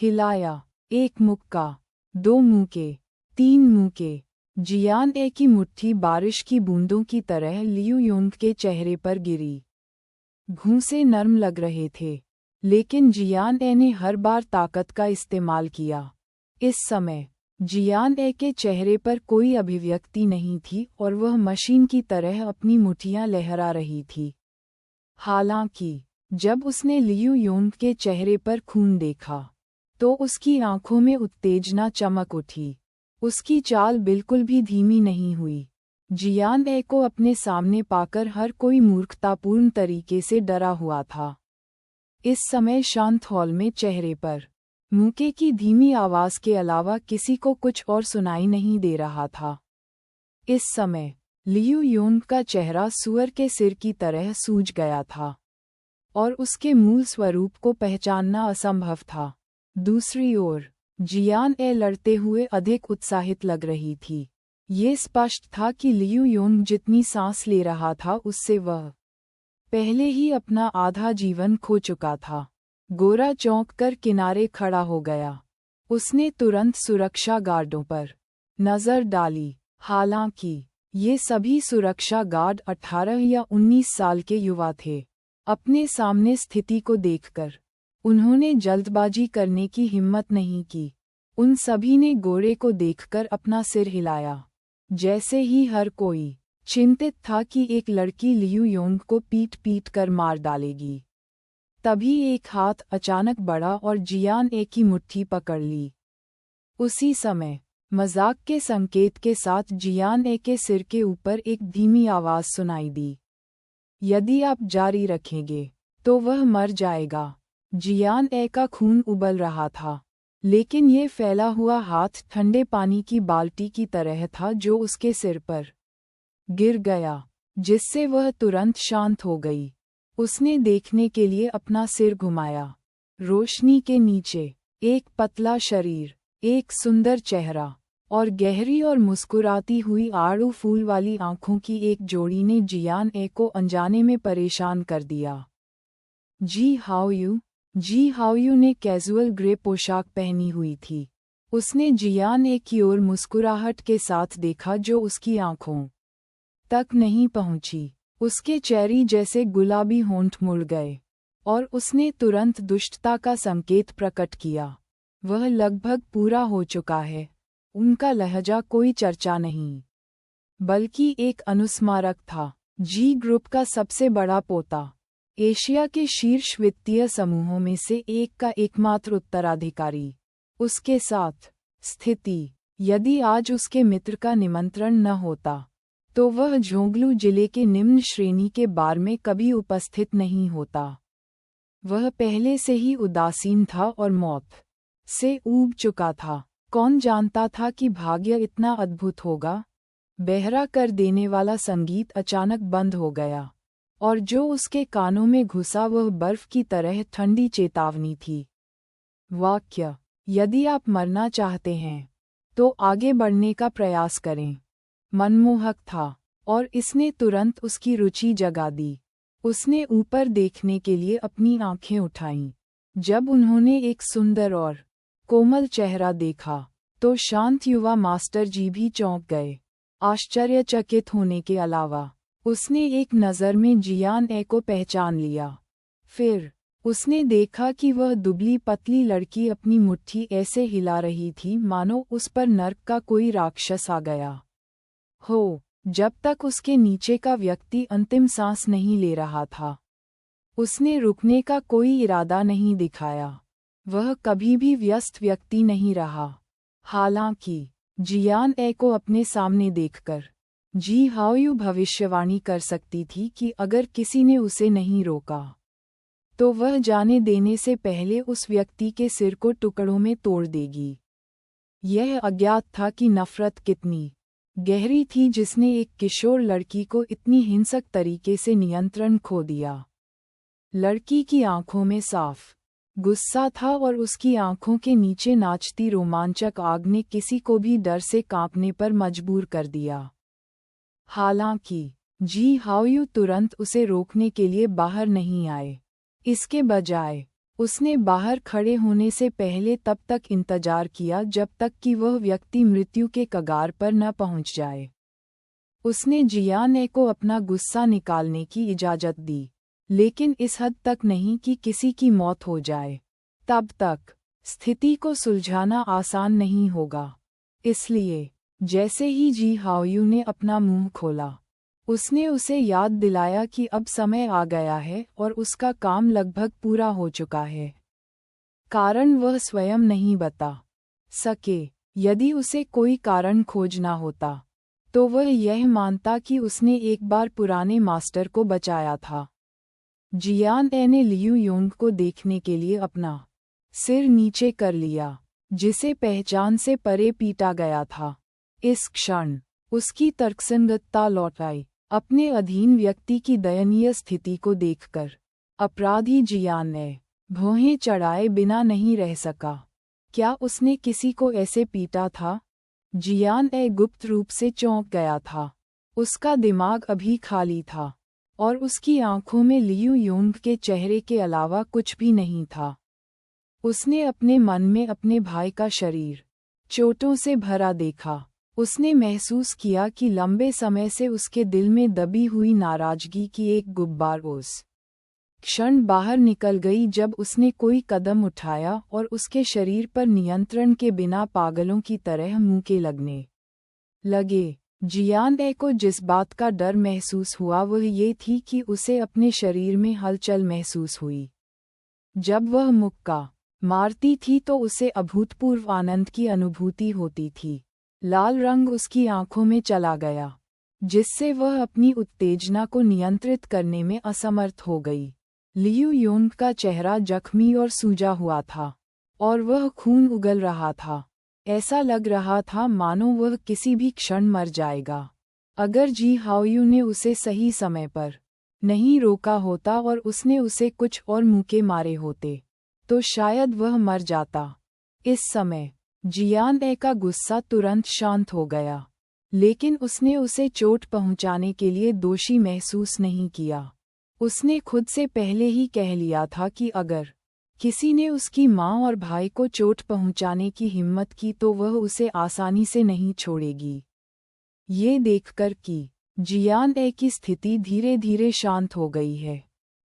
हिलाया। एक मुक्का, 2 मुक्के, 3 मुक्के। जियान ए की मुट्ठी बारिश की बूंदों की तरह लियू योंग के चेहरे पर गिरी। घूंसे नरम लग रहे थे, लेकिन जियान ए ने हर बार ताकत का इस्तेमाल किया। इस समय जियान ए के चेहरे पर कोई अभिव्यक्ति नहीं थी और वह मशीन की तरह अपनी मुट्ठियां लहरा रही थी। हालांकि जब उसने लियू योंग के चेहरे पर खून देखा तो उसकी आंखों में उत्तेजना चमक उठी। उसकी चाल बिल्कुल भी धीमी नहीं हुई। जियान ए को अपने सामने पाकर हर कोई मूर्खतापूर्ण तरीके से डरा हुआ था। इस समय शांत हॉल में चेहरे पर मुक्के की धीमी आवाज़ के अलावा किसी को कुछ और सुनाई नहीं दे रहा था। इस समय लियू योंग का चेहरा सूअर के सिर की तरह सूज गया था और उसके मूल स्वरूप को पहचानना असंभव था। दूसरी ओर जियान ए लड़ते हुए अधिक उत्साहित लग रही थी। ये स्पष्ट था कि लियू योंग जितनी सांस ले रहा था उससे वह पहले ही अपना आधा जीवन खो चुका था। गोरा चौंक कर किनारे खड़ा हो गया। उसने तुरंत सुरक्षा गार्डों पर नजर डाली। हालांकि ये सभी सुरक्षा गार्ड 18 या 19 साल के युवा थे। अपने सामने स्थिति को देखकर उन्होंने जल्दबाजी करने की हिम्मत नहीं की। उन सभी ने गोरे को देखकर अपना सिर हिलाया, जैसे ही हर कोई चिंतित था कि एक लड़की लियू योंग को पीट कर मार डालेगी। तभी एक हाथ अचानक बढ़ा और जियान ए की मुट्ठी पकड़ ली। उसी समय मजाक के संकेत के साथ जियान ए के सिर के ऊपर एक धीमी आवाज़ सुनाई दी। यदि आप जारी रखेंगे तो वह मर जाएगा। जियान ए का खून उबल रहा था, लेकिन ये फैला हुआ हाथ ठंडे पानी की बाल्टी की तरह था जो उसके सिर पर गिर गया, जिससे वह तुरंत शांत हो गई। उसने देखने के लिए अपना सिर घुमाया। रोशनी के नीचे एक पतला शरीर, एक सुंदर चेहरा और गहरी और मुस्कुराती हुई आड़ू फूल वाली आंखों की एक जोड़ी ने जियान ए को अनजाने में परेशान कर दिया। जी हाउ यू जी हाओयू ने कैजुअल ग्रे पोशाक पहनी हुई थी। उसने जियान ए की ओर मुस्कुराहट के साथ देखा जो उसकी आंखों तक नहीं पहुंची। उसके चेरी जैसे गुलाबी होंठ मुड़ गए और उसने तुरंत दुष्टता का संकेत प्रकट किया। वह लगभग पूरा हो चुका है। उनका लहजा कोई चर्चा नहीं, बल्कि एक अनुस्मारक था। जी ग्रुप का सबसे बड़ा पोता, एशिया के शीर्ष वित्तीय समूहों में से एक का एकमात्र उत्तराधिकारी। उसके साथ स्थिति, यदि आज उसके मित्र का निमंत्रण न होता तो वह झोंगलू जिले के निम्न श्रेणी के बार में कभी उपस्थित नहीं होता। वह पहले से ही उदासीन था और मौत से ऊब चुका था। कौन जानता था कि भाग्य इतना अद्भुत होगा। बहरा कर देने वाला संगीत अचानक बंद हो गया, और जो उसके कानों में घुसा वह बर्फ की तरह ठंडी चेतावनी थी। वाक्य, यदि आप मरना चाहते हैं तो आगे बढ़ने का प्रयास करें, मनमोहक था, और इसने तुरंत उसकी रुचि जगा दी। उसने ऊपर देखने के लिए अपनी आंखें उठाईं। जब उन्होंने एक सुंदर और कोमल चेहरा देखा तो शांत युवा मास्टर जी भी चौंक गए। आश्चर्यचकित होने के अलावा उसने एक नज़र में जियान ए को पहचान लिया। फिर उसने देखा कि वह दुबली पतली लड़की अपनी मुट्ठी ऐसे हिला रही थी मानो उस पर नर्क का कोई राक्षस आ गया हो। जब तक उसके नीचे का व्यक्ति अंतिम सांस नहीं ले रहा था, उसने रुकने का कोई इरादा नहीं दिखाया। वह कभी भी व्यस्त व्यक्ति नहीं रहा। हालांकि जियान ए को अपने सामने देखकर जी हाओयू भविष्यवाणी कर सकती थी कि अगर किसी ने उसे नहीं रोका तो वह जाने देने से पहले उस व्यक्ति के सिर को टुकड़ों में तोड़ देगी। यह अज्ञात था कि नफरत कितनी गहरी थी जिसने एक किशोर लड़की को इतनी हिंसक तरीके से नियंत्रण खो दिया। लड़की की आंखों में साफ गुस्सा था और उसकी आंखों के नीचे नाचती रोमांचक आग ने किसी को भी डर से कांपने पर मजबूर कर दिया। हालांकि जी हाओयू तुरंत उसे रोकने के लिए बाहर नहीं आए। इसके बजाय उसने बाहर खड़े होने से पहले तब तक इंतजार किया जब तक कि वह व्यक्ति मृत्यु के कगार पर न पहुंच जाए। उसने जियान ए को अपना गुस्सा निकालने की इजाज़त दी, लेकिन इस हद तक नहीं कि किसी की मौत हो जाए। तब तक स्थिति को सुलझाना आसान नहीं होगा। इसलिए जैसे ही जी हाओयू ने अपना मुंह खोला, उसने उसे याद दिलाया कि अब समय आ गया है और उसका काम लगभग पूरा हो चुका है। कारण वह स्वयं नहीं बता सके। यदि उसे कोई कारण खोजना होता तो वह यह मानता कि उसने एक बार पुराने मास्टर को बचाया था। जियान ए ने लियू योंग को देखने के लिए अपना सिर नीचे कर लिया, जिसे पहचान से परे पीटा गया था। इस क्षण उसकी तर्कसंगतता लौट आई। अपने अधीन व्यक्ति की दयनीय स्थिति को देखकर अपराधी जियान ए भौहें चढ़ाए बिना नहीं रह सका। क्या उसने किसी को ऐसे पीटा था? जियान ए गुप्त रूप से चौंक गया था। उसका दिमाग अभी खाली था और उसकी आंखों में लियू योंग के चेहरे के अलावा कुछ भी नहीं था। उसने अपने मन में अपने भाई का शरीर चोटों से भरा देखा। उसने महसूस किया कि लंबे समय से उसके दिल में दबी हुई नाराजगी की एक गुब्बार उस क्षण बाहर निकल गई जब उसने कोई कदम उठाया और उसके शरीर पर नियंत्रण के बिना पागलों की तरह मुंके लगने लगे। जियान ए को जिस बात का डर महसूस हुआ वह ये थी कि उसे अपने शरीर में हलचल महसूस हुई। जब वह मुक्का मारती थी तो उसे अभूतपूर्व आनंद की अनुभूति होती थी। लाल रंग उसकी आंखों में चला गया, जिससे वह अपनी उत्तेजना को नियंत्रित करने में असमर्थ हो गई। लियू योंग का चेहरा जख्मी और सूजा हुआ था और वह खून उगल रहा था। ऐसा लग रहा था मानो वह किसी भी क्षण मर जाएगा। अगर जी हाओयू ने उसे सही समय पर नहीं रोका होता और उसने उसे कुछ और मुक्के मारे होते तो शायद वह मर जाता। इस समय जियान ए का गुस्सा तुरंत शांत हो गया, लेकिन उसने उसे चोट पहुंचाने के लिए दोषी महसूस नहीं किया। उसने खुद से पहले ही कह लिया था कि अगर किसी ने उसकी माँ और भाई को चोट पहुँचाने की हिम्मत की तो वह उसे आसानी से नहीं छोड़ेगी। ये देखकर कि जियान ए की स्थिति धीरे धीरे शांत हो गई है,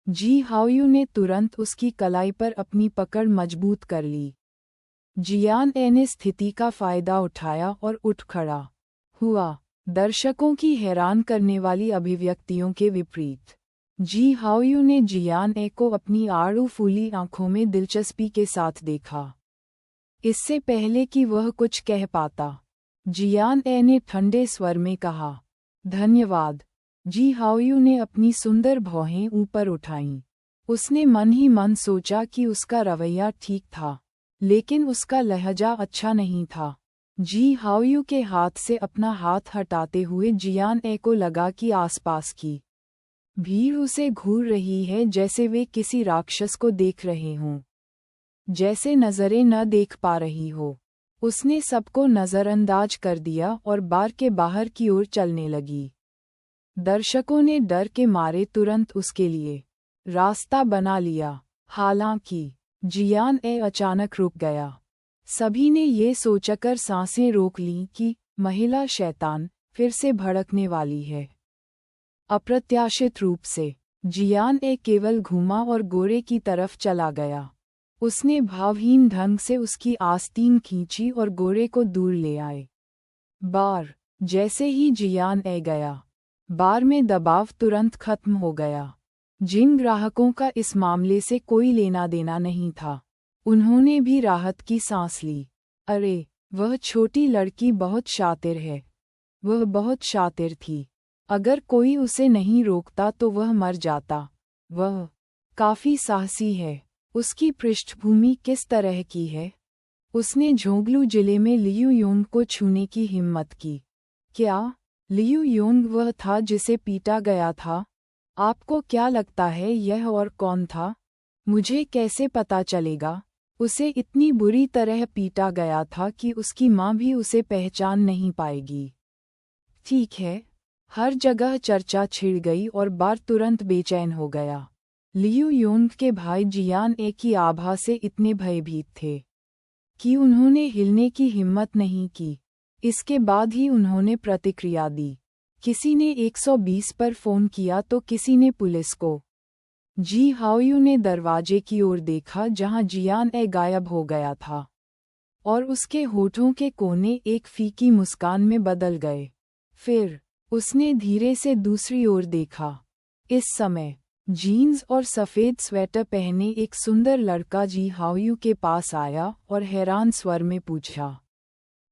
जी हाओयू ने तुरंत उसकी कलाई पर अपनी पकड़ मजबूत कर ली। जियान ए ने स्थिति का फायदा उठाया और उठ खड़ा हुआ। दर्शकों की हैरान करने वाली अभिव्यक्तियों के विपरीत जी हाओयू ने जियान ए को अपनी आड़ू फूली आंखों में दिलचस्पी के साथ देखा। इससे पहले कि वह कुछ कह पाता, जियान ए ने ठंडे स्वर में कहा, धन्यवाद। जी हाओयू ने अपनी सुंदर भौहें ऊपर उठाईं। उसने मन ही मन सोचा कि उसका रवैया ठीक था, लेकिन उसका लहजा अच्छा नहीं था। जी हाओयू के हाथ से अपना हाथ हटाते हुए जियान ए को लगा कि आसपास की भीड़ उसे घूर रही है, जैसे वे किसी राक्षस को देख रहे हों, जैसे नजरें न देख पा रही हो। उसने सबको नज़रअंदाज कर दिया और बार के बाहर की ओर चलने लगी। दर्शकों ने डर के मारे तुरंत उसके लिए रास्ता बना लिया। हालांकि जियान ए अचानक रुक गया। सभी ने ये सोचकर सांसें रोक लीं कि महिला शैतान फिर से भड़कने वाली है। अप्रत्याशित रूप से जियान ए केवल घूमा और गोरे की तरफ चला गया। उसने भावहीन ढंग से उसकी आस्तीन खींची और गोरे को दूर ले आए। बार जैसे ही जियान ए गया, बार में दबाव तुरंत खत्म हो गया। जिन ग्राहकों का इस मामले से कोई लेना देना नहीं था, उन्होंने भी राहत की सांस ली। अरे, वह छोटी लड़की बहुत शातिर है। वह बहुत शातिर थी। अगर कोई उसे नहीं रोकता तो वह मर जाता। वह काफी साहसी है। उसकी पृष्ठभूमि किस तरह की है? उसने झोंगलू जिले में लियू योंग को छूने की हिम्मत की। क्या लियू योंग वह था जिसे पीटा गया था? आपको क्या लगता है यह और कौन था? मुझे कैसे पता चलेगा? उसे इतनी बुरी तरह पीटा गया था कि उसकी माँ भी उसे पहचान नहीं पाएगी। ठीक है। हर जगह चर्चा छिड़ गई और बार तुरंत बेचैन हो गया। लियू योंग के भाई जियान ए की आभा से इतने भयभीत थे कि उन्होंने हिलने की हिम्मत नहीं की। इसके बाद ही उन्होंने प्रतिक्रिया दी। किसी ने 120 पर फोन किया तो किसी ने पुलिस को। जी हाओयू ने दरवाजे की ओर देखा जहां जियान ए गायब हो गया था, और उसके होठों के कोने एक फीकी मुस्कान में बदल गए। फिर उसने धीरे से दूसरी ओर देखा। इस समय जीन्स और सफ़ेद स्वेटर पहने एक सुंदर लड़का जी हाओयू के पास आया और हैरान स्वर में पूछा,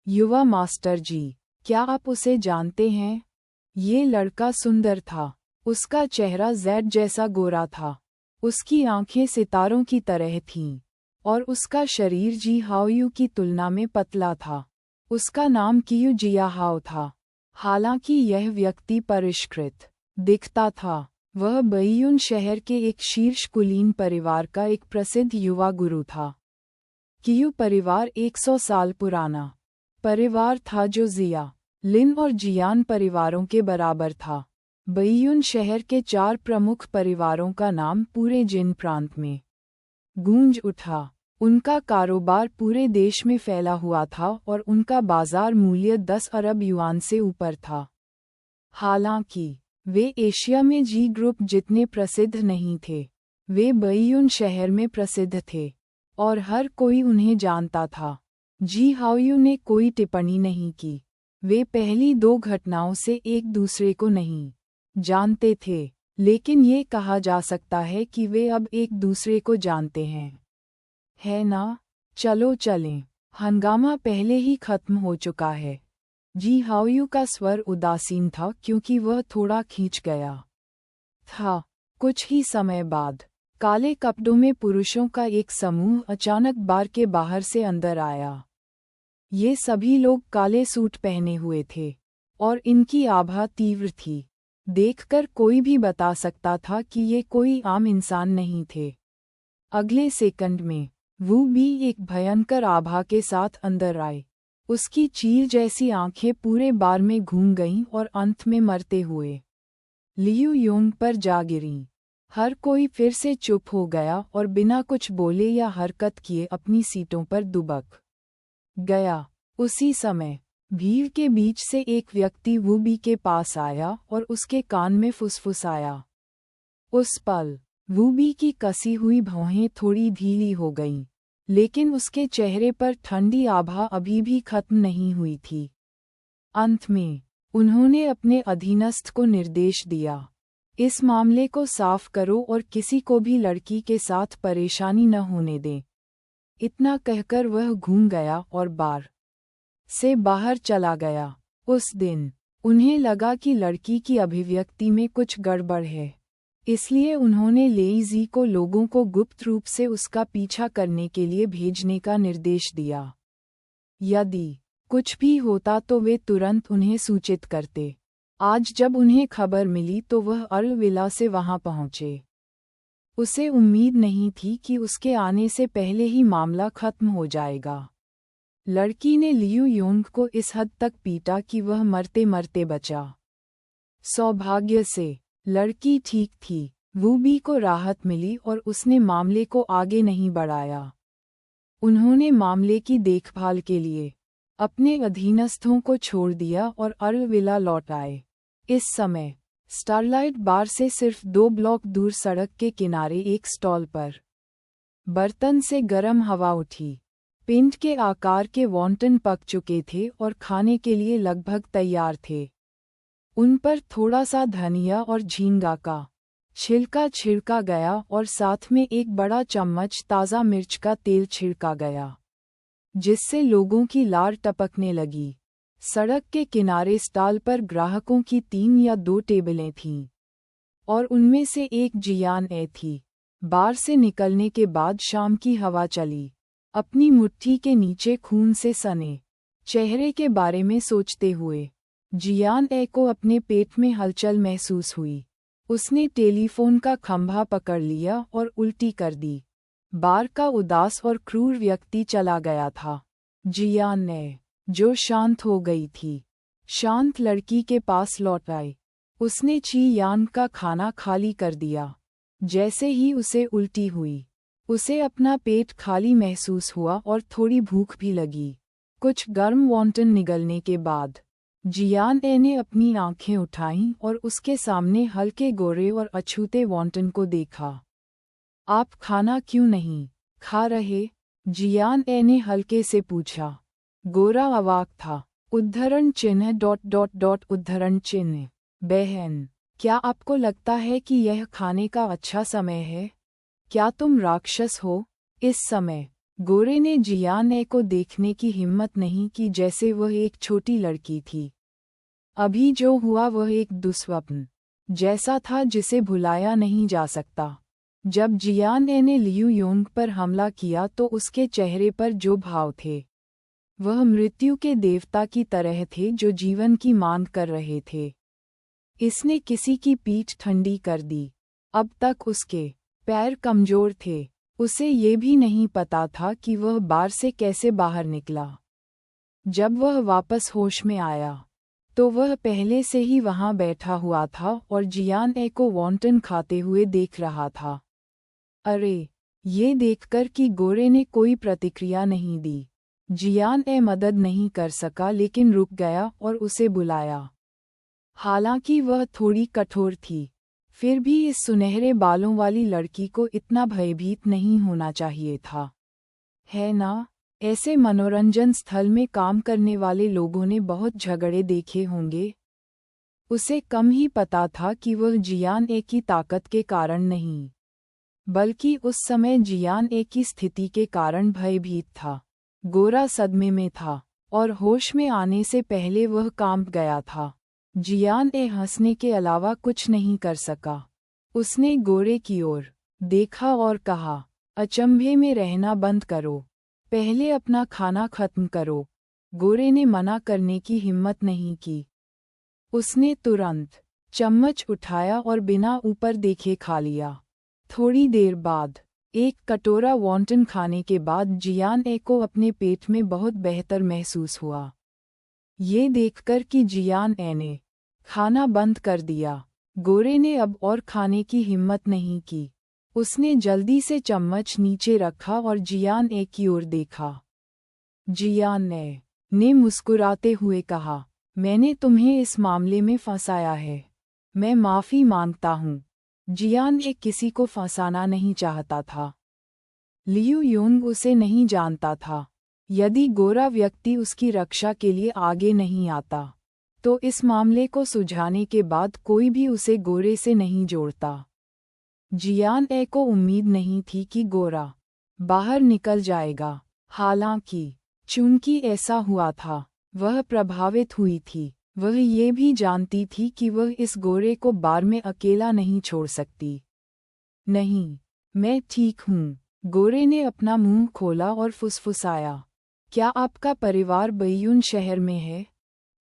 युवा मास्टर जी, क्या आप उसे जानते हैं? ये लड़का सुंदर था। उसका चेहरा जेड जैसा गोरा था। उसकी आंखें सितारों की तरह थीं, और उसका शरीर जी हाओयू की तुलना में पतला था। उसका नाम कियू जियाहाओ था। हालांकि यह व्यक्ति परिष्कृत दिखता था। वह बइयुन शहर के एक शीर्ष कुलीन परिवार का एक प्रसिद्ध युवा गुरु था। कियू परिवार 100 साल पुराना परिवार था जो जिया, लिन और जियान परिवारों के बराबर था। बइयुन शहर के 4 प्रमुख परिवारों का नाम पूरे जिन प्रांत में गूंज उठा। उनका कारोबार पूरे देश में फैला हुआ था और उनका बाजार मूल्य 10 अरब युआन से ऊपर था। हालांकि वे एशिया में जी ग्रुप जितने प्रसिद्ध नहीं थे, वे बइयुन शहर में प्रसिद्ध थे और हर कोई उन्हें जानता था। जी हाओयू ने कोई टिप्पणी नहीं की। वे पहली 2 घटनाओं से एक दूसरे को नहीं जानते थे, लेकिन ये कहा जा सकता है कि वे अब एक दूसरे को जानते हैं। है ना? चलो चलें। हंगामा पहले ही खत्म हो चुका है। जी हाओयू का स्वर उदासीन था क्योंकि वह थोड़ा खींच गया था। कुछ ही समय बाद काले कपड़ों में पुरुषों का एक समूह अचानक बार के बाहर से अंदर आया। ये सभी लोग काले सूट पहने हुए थे और इनकी आभा तीव्र थी। देखकर कोई भी बता सकता था कि ये कोई आम इंसान नहीं थे। अगले सेकंड में वू भी एक भयंकर आभा के साथ अंदर आए। उसकी चील जैसी आंखें पूरे बार में घूम गईं और अंत में मरते हुए लियू योंग पर जा गिरीं। हर कोई फिर से चुप हो गया और बिना कुछ बोले या हरकत किए अपनी सीटों पर दुबक गया। उसी समय भीड़ के बीच से एक व्यक्ति वूबी के पास आया और उसके कान में फुसफुसाया। उस पल वूबी की कसी हुई भौहें थोड़ी ढीली हो गईं, लेकिन उसके चेहरे पर ठंडी आभा अभी भी खत्म नहीं हुई थी। अंत में उन्होंने अपने अधीनस्थ को निर्देश दिया, इस मामले को साफ करो और किसी को भी लड़की के साथ परेशानी न होने दें। इतना कहकर वह घूम गया और बार से बाहर चला गया। उस दिन उन्हें लगा कि लड़की की अभिव्यक्ति में कुछ गड़बड़ है, इसलिए उन्होंने लेईजी को लोगों को गुप्त रूप से उसका पीछा करने के लिए भेजने का निर्देश दिया। यदि कुछ भी होता तो वे तुरंत उन्हें सूचित करते। आज जब उन्हें खबर मिली तो वह अर्ल विला से वहां पहुंचे। उसे उम्मीद नहीं थी कि उसके आने से पहले ही मामला खत्म हो जाएगा। लड़की ने लियू योंग को इस हद तक पीटा कि वह मरते मरते बचा। सौभाग्य से लड़की ठीक थी। वूबी को राहत मिली और उसने मामले को आगे नहीं बढ़ाया। उन्होंने मामले की देखभाल के लिए अपने अधीनस्थों को छोड़ दिया और अर्ल विला लौट आए। इस समय स्टारलाइट बार से सिर्फ 2 ब्लॉक दूर सड़क के किनारे एक स्टॉल पर बर्तन से गर्म हवा उठी। पिंड के आकार के वॉन्टन पक चुके थे और खाने के लिए लगभग तैयार थे। उन पर थोड़ा सा धनिया और झींगा का छिलका छिड़का गया और साथ में एक बड़ा चम्मच ताज़ा मिर्च का तेल छिड़का गया, जिससे लोगों की लार टपकने लगी। सड़क के किनारे स्टॉल पर ग्राहकों की 3 या 2 टेबलें थीं, और उनमें से एक जियान ए थी। बार से निकलने के बाद शाम की हवा चली। अपनी मुट्ठी के नीचे खून से सने चेहरे के बारे में सोचते हुए जियान ए को अपने पेट में हलचल महसूस हुई। उसने टेलीफोन का खंभा पकड़ लिया और उल्टी कर दी। बार का उदास और क्रूर व्यक्ति चला गया था। जियान ने, जो शांत हो गई थी, शांत लड़की के पास लौट आई। उसने ची यान का खाना खाली कर दिया। जैसे ही उसे उल्टी हुई, उसे अपना पेट खाली महसूस हुआ और थोड़ी भूख भी लगी। कुछ गर्म वॉन्टन निगलने के बाद जियान ए ने अपनी आंखें उठाईं और उसके सामने हल्के गोरे और अछूते वॉन्टन को देखा। आप खाना क्यों नहीं खा रहे? जियान ए ने हल्के से पूछा। गोरा अवाक था। उद्धरण चिन्ह ... उद्धरण चिन्ह। बहन, क्या आपको लगता है कि यह खाने का अच्छा समय है? क्या तुम राक्षस हो? इस समय गोरे ने जियान ए को देखने की हिम्मत नहीं की, जैसे वह एक छोटी लड़की थी। अभी जो हुआ वह एक दुस्वप्न जैसा था जिसे भुलाया नहीं जा सकता। जब जियान ए ने लियू योंग पर हमला किया तो उसके चेहरे पर जो भाव थे, वह मृत्यु के देवता की तरह थे जो जीवन की मांग कर रहे थे। इसने किसी की पीठ ठंडी कर दी। अब तक उसके पैर कमजोर थे। उसे ये भी नहीं पता था कि वह बार से कैसे बाहर निकला। जब वह वापस होश में आया तो वह पहले से ही वहां बैठा हुआ था और जियान ए को वॉन्टन खाते हुए देख रहा था। अरे, ये देखकर कि गोरे ने कोई प्रतिक्रिया नहीं दी, जियान ए मदद नहीं कर सका, लेकिन रुक गया और उसे बुलाया। हालांकि वह थोड़ी कठोर थी, फिर भी इस सुनहरे बालों वाली लड़की को इतना भयभीत नहीं होना चाहिए था, है ना? ऐसे मनोरंजन स्थल में काम करने वाले लोगों ने बहुत झगड़े देखे होंगे। उसे कम ही पता था कि वह जियान ए की ताकत के कारण नहीं, बल्कि उस समय जियान ए की स्थिति के कारण भयभीत था। गोरा सदमे में था और होश में आने से पहले वह कांप गया था। जियान ए हंसने के अलावा कुछ नहीं कर सका। उसने गोरे की ओर देखा और कहा, अचंभे में रहना बंद करो, पहले अपना खाना खत्म करो। गोरे ने मना करने की हिम्मत नहीं की। उसने तुरंत चम्मच उठाया और बिना ऊपर देखे खा लिया। थोड़ी देर बाद, एक कटोरा वॉन्टन खाने के बाद जियान ए को अपने पेट में बहुत बेहतर महसूस हुआ। ये देखकर कि जियान ए ने खाना बंद कर दिया, गोरे ने अब और खाने की हिम्मत नहीं की। उसने जल्दी से चम्मच नीचे रखा और जियान ए की ओर देखा। जियान ने मुस्कुराते हुए कहा, मैंने तुम्हें इस मामले में फंसाया है। मैं माफ़ी मांगता हूँ। जियान ए किसी को फंसाना नहीं चाहता था। लियू योंग उसे नहीं जानता था। यदि गोरा व्यक्ति उसकी रक्षा के लिए आगे नहीं आता, तो इस मामले को सुलझाने के बाद कोई भी उसे गोरे से नहीं जोड़ता। जियान ए को उम्मीद नहीं थी कि गोरा बाहर निकल जाएगा। हालांकि चूंकि ऐसा हुआ था, वह प्रभावित हुई थी। वह ये भी जानती थी कि वह इस गोरे को बार में अकेला नहीं छोड़ सकती। नहीं, मैं ठीक हूँ। गोरे ने अपना मुंह खोला और फुसफुसाया, क्या आपका परिवार बैयून शहर में है?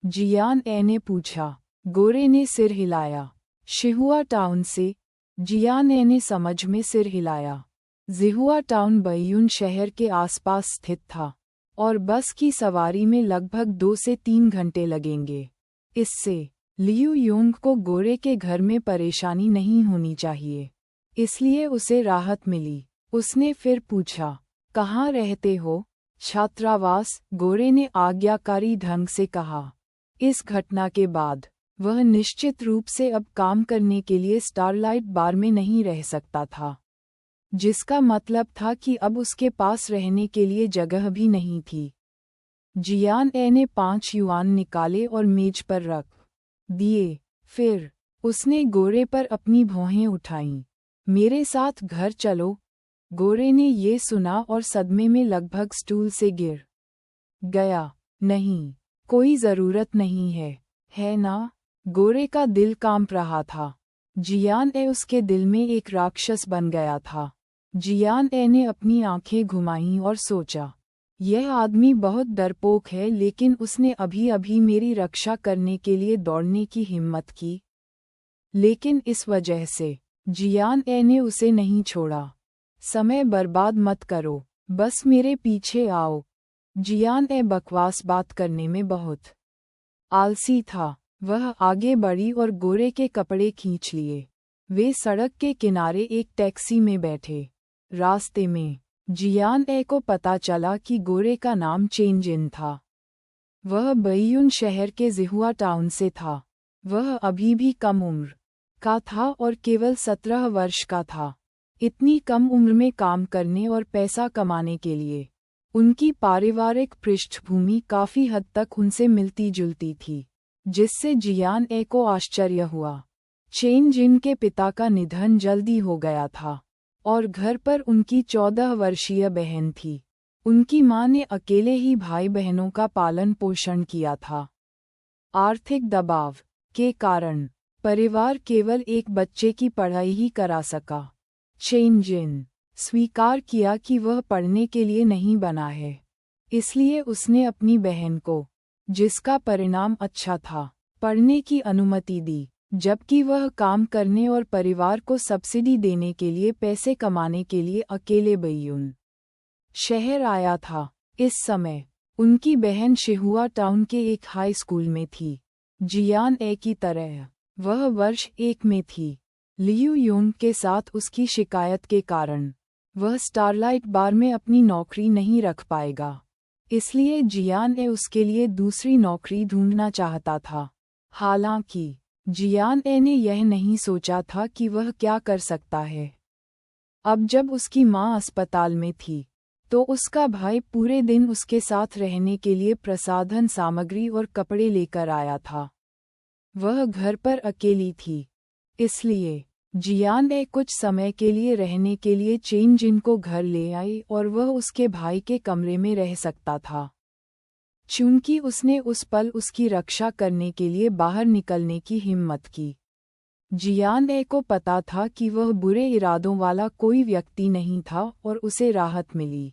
जियान ए ने पूछा। गोरे ने सिर हिलाया। शिहुआ टाउन से। जियान ए ने समझ में सिर हिलाया। जिहुआ टाउन बैयून शहर के आसपास स्थित था और बस की सवारी में लगभग 2 से 3 घंटे लगेंगे। इससे लियू योंग को गोरे के घर में परेशानी नहीं होनी चाहिए, इसलिए उसे राहत मिली। उसने फिर पूछा, कहाँ रहते हो? छात्रावास, गोरे ने आज्ञाकारी ढंग से कहा। इस घटना के बाद वह निश्चित रूप से अब काम करने के लिए स्टारलाइट बार में नहीं रह सकता था, जिसका मतलब था कि अब उसके पास रहने के लिए जगह भी नहीं थी। जियान ए ने 5 युआन निकाले और मेज पर रख दिए। फिर उसने गोरे पर अपनी भौहें उठाईं। मेरे साथ घर चलो। गोरे ने ये सुना और सदमे में लगभग स्टूल से गिर गया। नहीं, कोई ज़रूरत नहीं है ना? गोरे का दिल कांप रहा था। जियान ए उसके दिल में एक राक्षस बन गया था। जियान ए ने अपनी आंखें घुमाईं और सोचा, यह आदमी बहुत डरपोक है, लेकिन उसने अभी अभी मेरी रक्षा करने के लिए दौड़ने की हिम्मत की। लेकिन इस वजह से जियान ए ने उसे नहीं छोड़ा। समय बर्बाद मत करो, बस मेरे पीछे आओ। जियान ए बकवास बात करने में बहुत आलसी था। वह आगे बढ़ी और गोरे के कपड़े खींच लिए। वे सड़क के किनारे एक टैक्सी में बैठे। रास्ते में जियान ए को पता चला कि गोरे का नाम चेन जिन था। वह बैयून शहर के जिहुआ टाउन से था। वह अभी भी कम उम्र का था और केवल 17 वर्ष का था। इतनी कम उम्र में काम करने और पैसा कमाने के लिए उनकी पारिवारिक पृष्ठभूमि काफ़ी हद तक उनसे मिलती जुलती थी, जिससे जियान ए को आश्चर्य हुआ। चेन जिन के पिता का निधन जल्दी हो गया था और घर पर उनकी 14 वर्षीय बहन थी। उनकी मां ने अकेले ही भाई बहनों का पालन पोषण किया था। आर्थिक दबाव के कारण परिवार केवल एक बच्चे की पढ़ाई ही करा सका। चेन जिन स्वीकार किया कि वह पढ़ने के लिए नहीं बना है, इसलिए उसने अपनी बहन को, जिसका परिणाम अच्छा था, पढ़ने की अनुमति दी, जबकि वह काम करने और परिवार को सब्सिडी देने के लिए पैसे कमाने के लिए अकेले बैयून शहर आया था। इस समय उनकी बहन शिहुआ टाउन के एक हाई स्कूल में थी। जियान ए की तरह वह वर्ष 1 में थी। लियू योंग के साथ उसकी शिकायत के कारण वह स्टारलाइट बार में अपनी नौकरी नहीं रख पाएगा, इसलिए जियान ए उसके लिए दूसरी नौकरी ढूंढना चाहता था। हालांकि जियान ए ने यह नहीं सोचा था कि वह क्या कर सकता है। अब जब उसकी मां अस्पताल में थी, तो उसका भाई पूरे दिन उसके साथ रहने के लिए प्रसाधन सामग्री और कपड़े लेकर आया था। वह घर पर अकेली थी, इसलिए जियान ए कुछ समय के लिए रहने के लिए चेन जिन को घर ले आई और वह उसके भाई के कमरे में रह सकता था। चूंकि उसने उस पल उसकी रक्षा करने के लिए बाहर निकलने की हिम्मत की। जियान ए को पता था कि वह बुरे इरादों वाला कोई व्यक्ति नहीं था और उसे राहत मिली।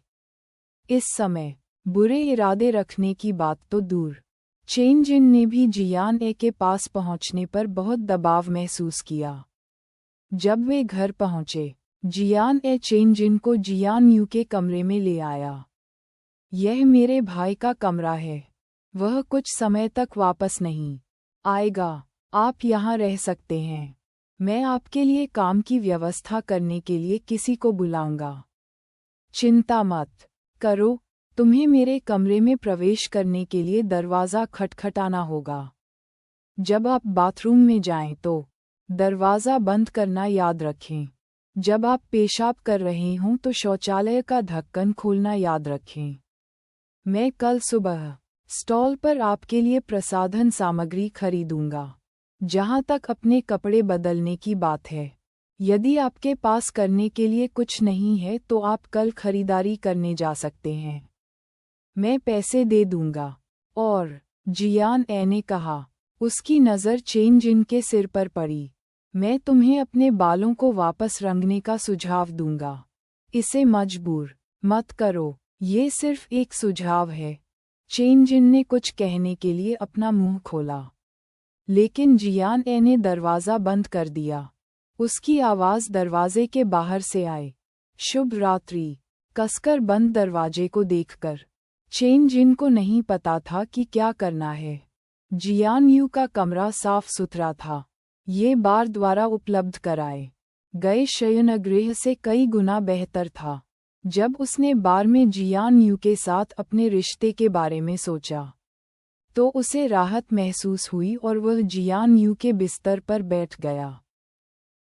इस समय बुरे इरादे रखने की बात तो दूर, चेन जिन ने भी जियान ए के पास पहुंचने पर बहुत दबाव महसूस किया। जब वे घर पहुंचे, जियान ए चेन जिन को जियान यू के कमरे में ले आया। यह मेरे भाई का कमरा है। वह कुछ समय तक वापस नहीं आएगा। आप यहाँ रह सकते हैं। मैं आपके लिए काम की व्यवस्था करने के लिए किसी को बुलाऊंगा। चिंता मत करो, तुम्हें मेरे कमरे में प्रवेश करने के लिए दरवाज़ा खटखटाना होगा। जब आप बाथरूम में जाएं तो दरवाज़ा बंद करना याद रखें। जब आप पेशाब कर रहे हों तो शौचालय का ढक्कन खोलना याद रखें। मैं कल सुबह स्टॉल पर आपके लिए प्रसाधन सामग्री खरीदूंगा। जहां तक अपने कपड़े बदलने की बात है, यदि आपके पास करने के लिए कुछ नहीं है तो आप कल खरीदारी करने जा सकते हैं। मैं पैसे दे दूंगा। और जियान ए ने कहा। उसकी नज़र चेन जिन के सिर पर पड़ी। मैं तुम्हें अपने बालों को वापस रंगने का सुझाव दूंगा। इसे मजबूर मत करो, ये सिर्फ एक सुझाव है। चेन जिन ने कुछ कहने के लिए अपना मुंह खोला, लेकिन जियान ए ने दरवाज़ा बंद कर दिया। उसकी आवाज़ दरवाजे के बाहर से आए। शुभ रात्रि। कसकर बंद दरवाजे को देखकर चेन जिन को नहीं पता था कि क्या करना है। जियान यू का कमरा साफ सुथरा था। ये बार द्वारा उपलब्ध कराए गए शयनगृह से कई गुना बेहतर था। जब उसने बार में जियान यू के साथ अपने रिश्ते के बारे में सोचा तो उसे राहत महसूस हुई और वह जियान यू के बिस्तर पर बैठ गया।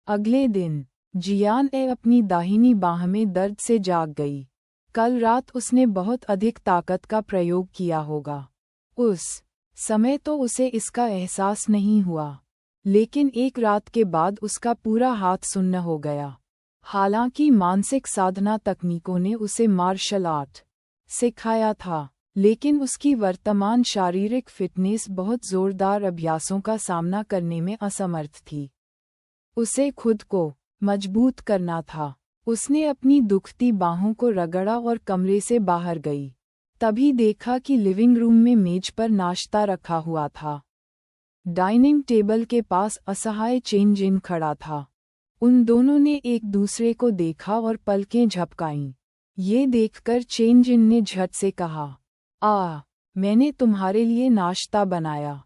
अगले दिन जियान ए अपनी दाहिनी बाह में दर्द से जाग गई। कल रात उसने बहुत अधिक ताकत का प्रयोग किया होगा। उस समय तो उसे इसका एहसास नहीं हुआ, लेकिन एक रात के बाद उसका पूरा हाथ सुन्न हो गया। हालांकि मानसिक साधना तकनीकों ने उसे मार्शल आर्ट सिखाया था, लेकिन उसकी वर्तमान शारीरिक फिटनेस बहुत जोरदार अभ्यासों का सामना करने में असमर्थ थी। उसे खुद को मजबूत करना था। उसने अपनी दुखती बाहों को रगड़ा और कमरे से बाहर गई। तभी देखा कि लिविंग रूम में मेज पर नाश्ता रखा हुआ था। डाइनिंग टेबल के पास असहाय चेन जिन खड़ा था। उन दोनों ने एक दूसरे को देखा और पलकें झपकाईं। ये देखकर चेन जिन ने झट से कहा, मैंने तुम्हारे लिए नाश्ता बनाया।